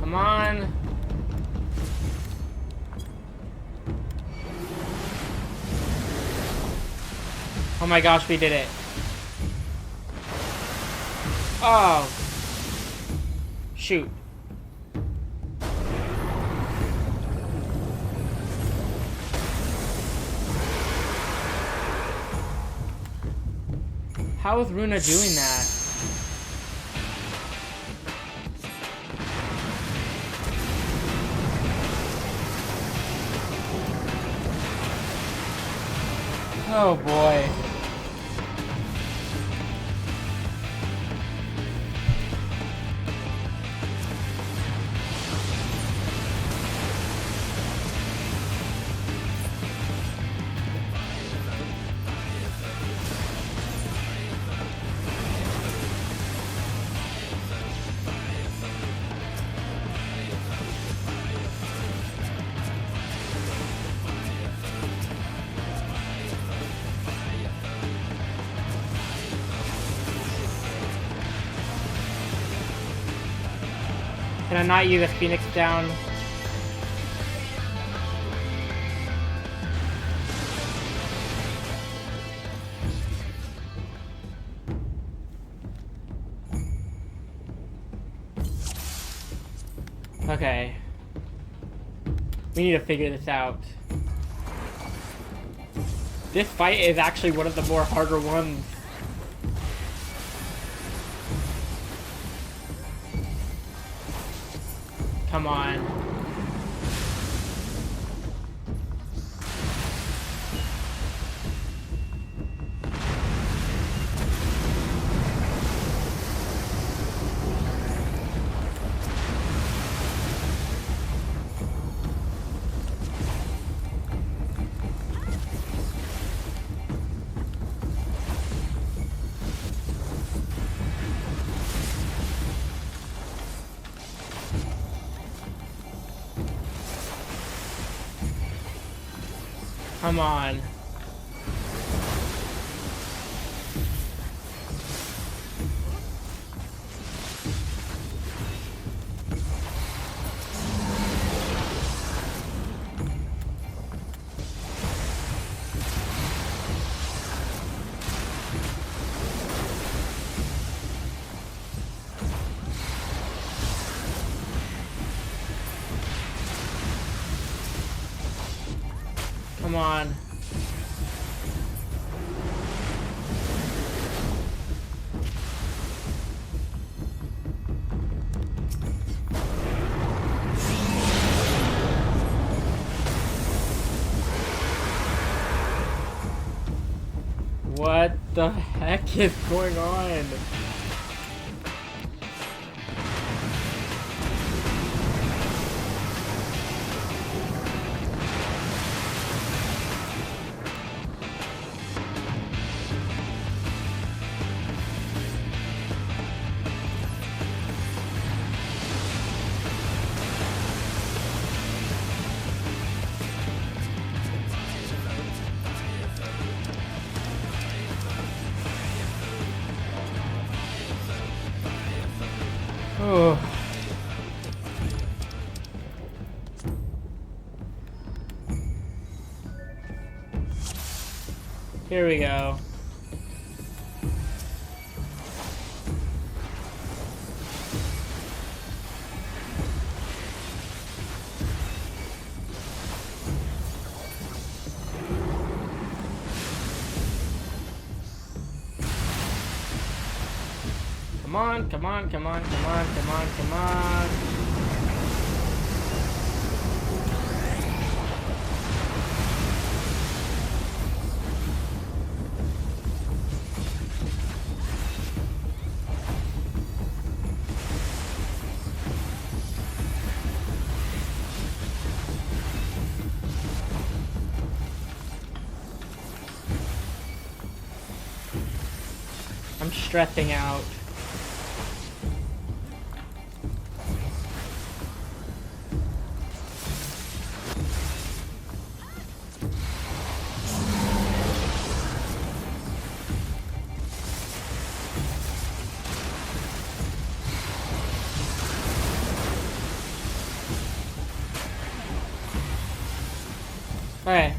Come on. Oh my gosh, we did it. Oh. Shoot. How is Runa doing that? Oh boy. Can I not use a Phoenix down? Okay. We need to figure this out. This fight is actually one of the more harder ones. Come on. Come on. Come on. What the heck is going on? Oh. Here we go. Come on, come on, come on, come on, come on, come on. stressing out. Okay.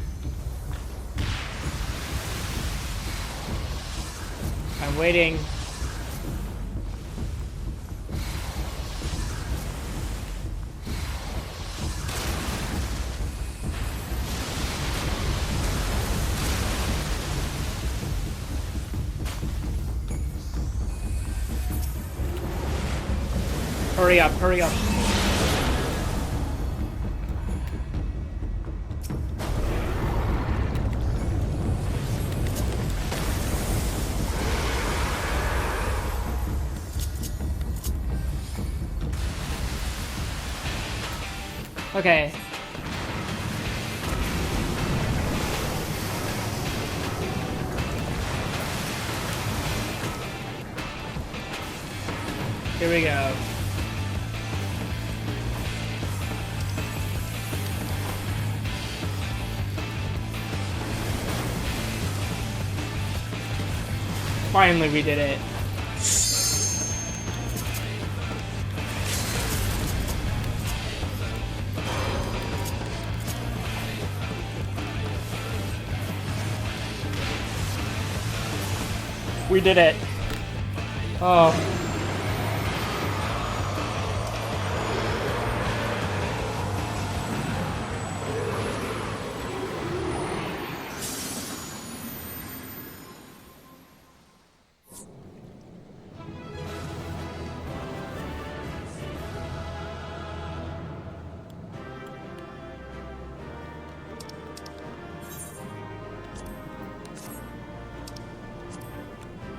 I'm waiting. Hurry up, hurry up. Okay. Here we go. Finally, we did it. We did it. Oh.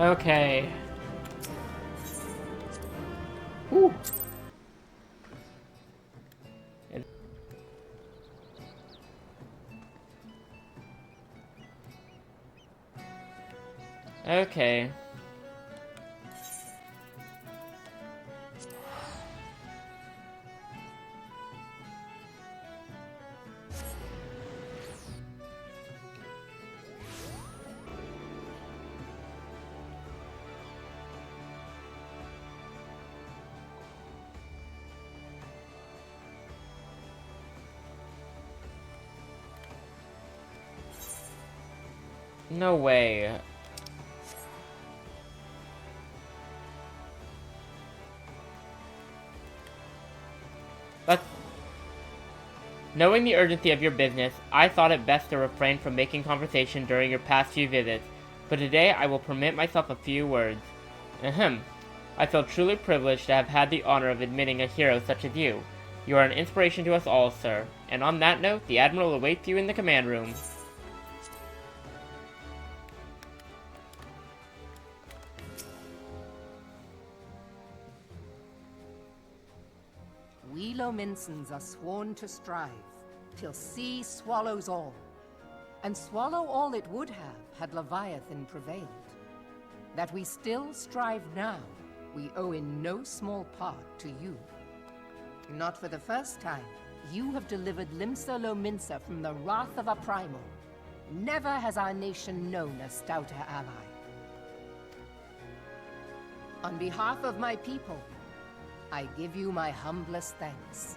Okay. Whew. Okay. No way. Knowing the urgency of your business, I thought it best to refrain from making conversation during your past few visits, but today I will permit myself a few words. Ahem. I feel truly privileged to have had the honor of admitting a hero such as you. You are an inspiration to us all, sir. And on that note, the Admiral awaits you in the command room. We Lominsons are sworn to strive, till sea swallows all. And swallow all it would have, had Leviathan prevailed. That we still strive now, we owe in no small part to you. Not for the first time, you have delivered Limsa Lominsa from the wrath of a primal. Never has our nation known a stouter ally. On behalf of my people, I give you my humblest thanks.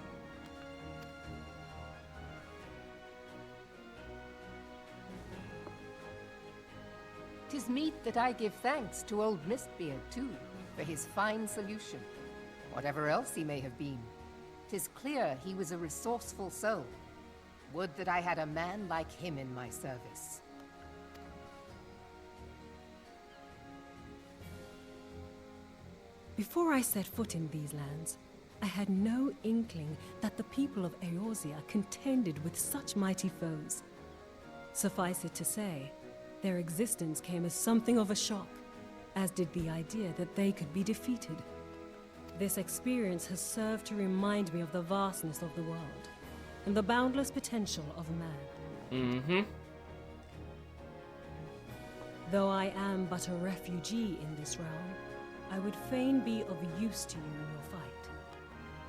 'Tis meet that I give thanks to old Mistbeard, too, for his fine solution. Whatever else he may have been, 'tis clear he was a resourceful soul. Would that I had a man like him in my service. Before I set foot in these lands, I had no inkling that the people of Eorzea contended with such mighty foes. Suffice it to say, their existence came as something of a shock, as did the idea that they could be defeated. This experience has served to remind me of the vastness of the world, and the boundless potential of man. Though I am but a refugee in this realm, I would fain be of use to you in your fight.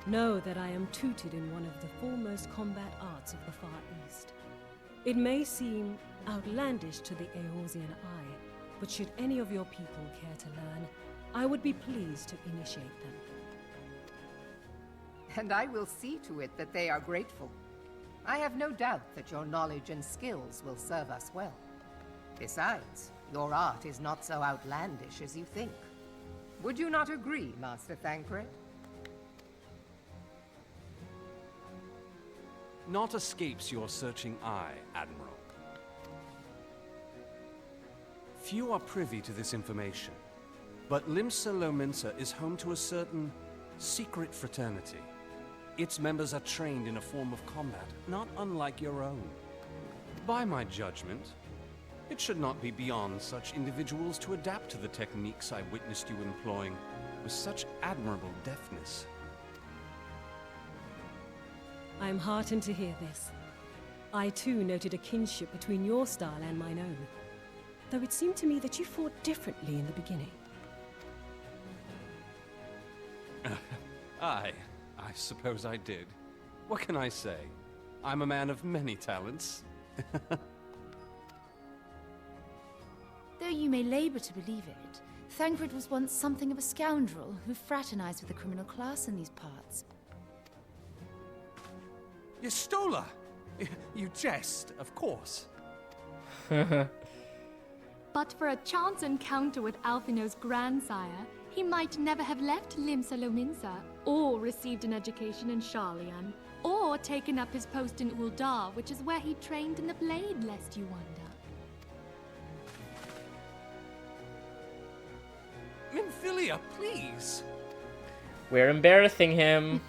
Know that I am tutored in one of the foremost combat arts of the Far East. It may seem outlandish to the Eorzean eye, but should any of your people care to learn, I would be pleased to initiate them. And I will see to it that they are grateful. I have no doubt that your knowledge and skills will serve us well. Besides, your art is not so outlandish as you think. Would you not agree, Master Thancred? Naught escapes your searching eye, Admiral. Few are privy to this information, but Limsa Lominsa is home to a certain secret fraternity. Its members are trained in a form of combat not unlike your own. By my judgment, it should not be beyond such individuals to adapt to the techniques I witnessed you employing with such admirable deftness. I am heartened to hear this. I too noted a kinship between your style and mine own, though it seemed to me that you fought differently in the beginning. I suppose I did. What can I say? I'm a man of many talents. Though you may labor to believe it, Thancred was once something of a scoundrel who fraternized with the criminal class in these parts. Yestola! You jest, of course. But for a chance encounter with Alphino's grandsire, he might never have left Limsa Lominsa, or received an education in Sharlayan, or taken up his post in Uldar, which is where he trained in the blade, lest you wonder. Minfilia, please! We're embarrassing him.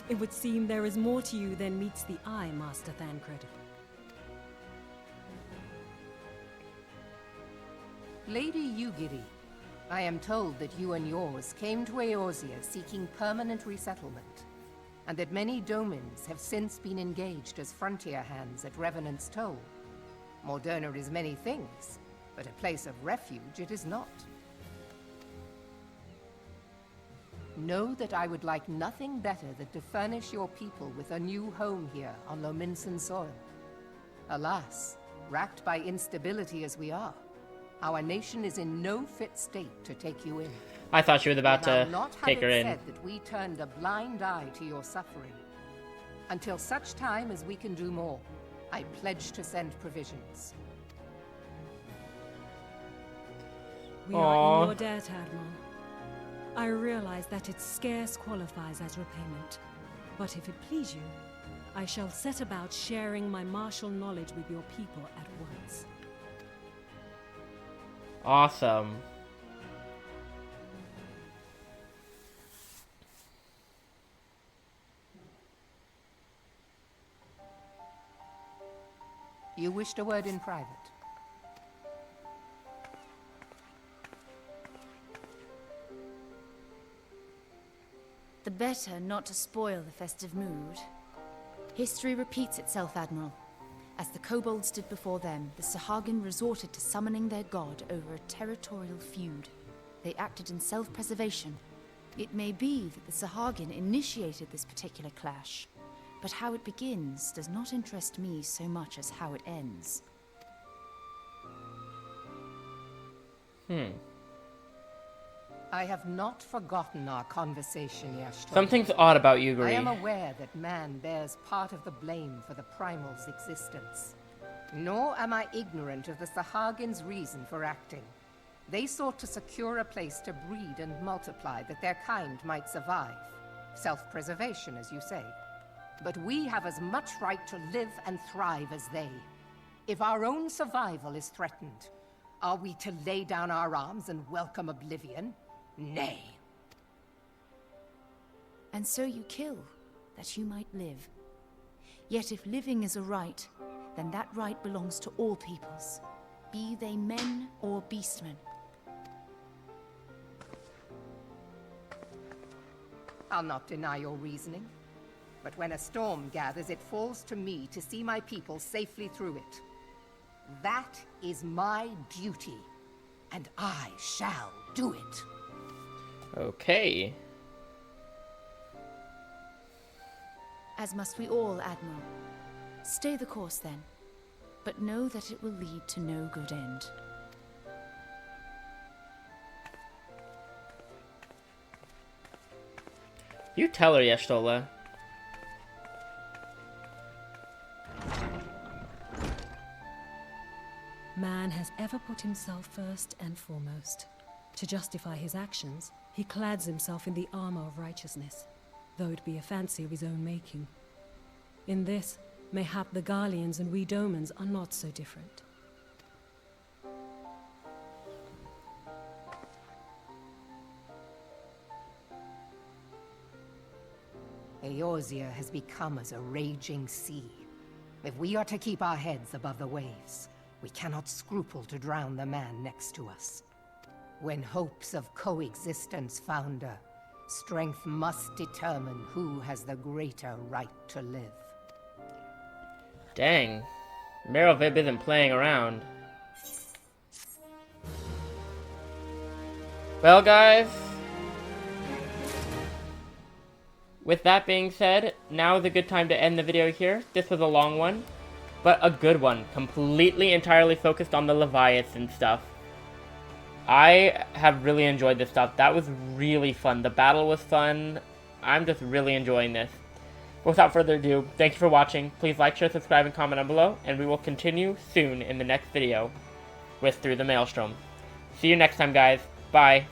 It would seem there is more to you than meets the eye, Master Thancred. Lady Yugiri, I am told that you and yours came to Eorzea seeking permanent resettlement, and that many domins have since been engaged as frontier hands at Revenant's Toll. Moderna is many things, but a place of refuge it is not. Know that I would like nothing better than to furnish your people with a new home here on Lominsan soil. Alas, racked by instability as we are, our nation is in no fit state to take you in. I thought she was about I'll to not have take her it in. said that we turned a blind eye to your suffering. Until such time as we can do more, I pledge to send provisions. We Aww. are in your debt, Admiral. I realize that it scarce qualifies as repayment, but if it please you, I shall set about sharing my martial knowledge with your people at once. Awesome. You wished a word in private. The better not to spoil the festive mood. History repeats itself, Admiral. As the kobolds did before them, the Sahagin resorted to summoning their god over a territorial feud. They acted in self-preservation. It may be that the Sahagin initiated this particular clash, but how it begins does not interest me so much as how it ends. I have not forgotten our conversation, Yashtola. Something's odd about I Yugiri. am aware that man bears part of the blame for the Primal's existence. Nor am I ignorant of the Sahagin's reason for acting. They sought to secure a place to breed and multiply that their kind might survive. Self-preservation, as you say. But we have as much right to live and thrive as they. If our own survival is threatened, are we to lay down our arms and welcome oblivion? Nay. And so you kill, that you might live. Yet if living is a right, then that right belongs to all peoples, be they men or beastmen. I'll not deny your reasoning. But when a storm gathers, it falls to me to see my people safely through it. That is my duty, and I shall do it. Okay. As must we all, Admiral. Stay the course then, but know that it will lead to no good end. You tell her, Y'shtola. Man has ever put himself first and foremost. To justify his actions, he clads himself in the armor of righteousness, though it be a fancy of his own making. In this, mayhap the Garleans and we Domans are not so different. Eorzea has become as a raging sea. If we are to keep our heads above the waves, we cannot scruple to drown the man next to us. When hopes of coexistence founder, strength must determine who has the greater right to live. Dang. Merovib isn't playing around. Well, guys. With that being said, now is a good time to end the video here. This was a long one, but a good one. Completely, entirely focused on the Leviathan stuff. I have really enjoyed this stuff. That was really fun. The battle was fun. I'm just really enjoying this. Without further ado, thank you for watching. Please like, share, subscribe, and comment down below, and we will continue soon in the next video with Through the Maelstrom. See you next time, guys. Bye.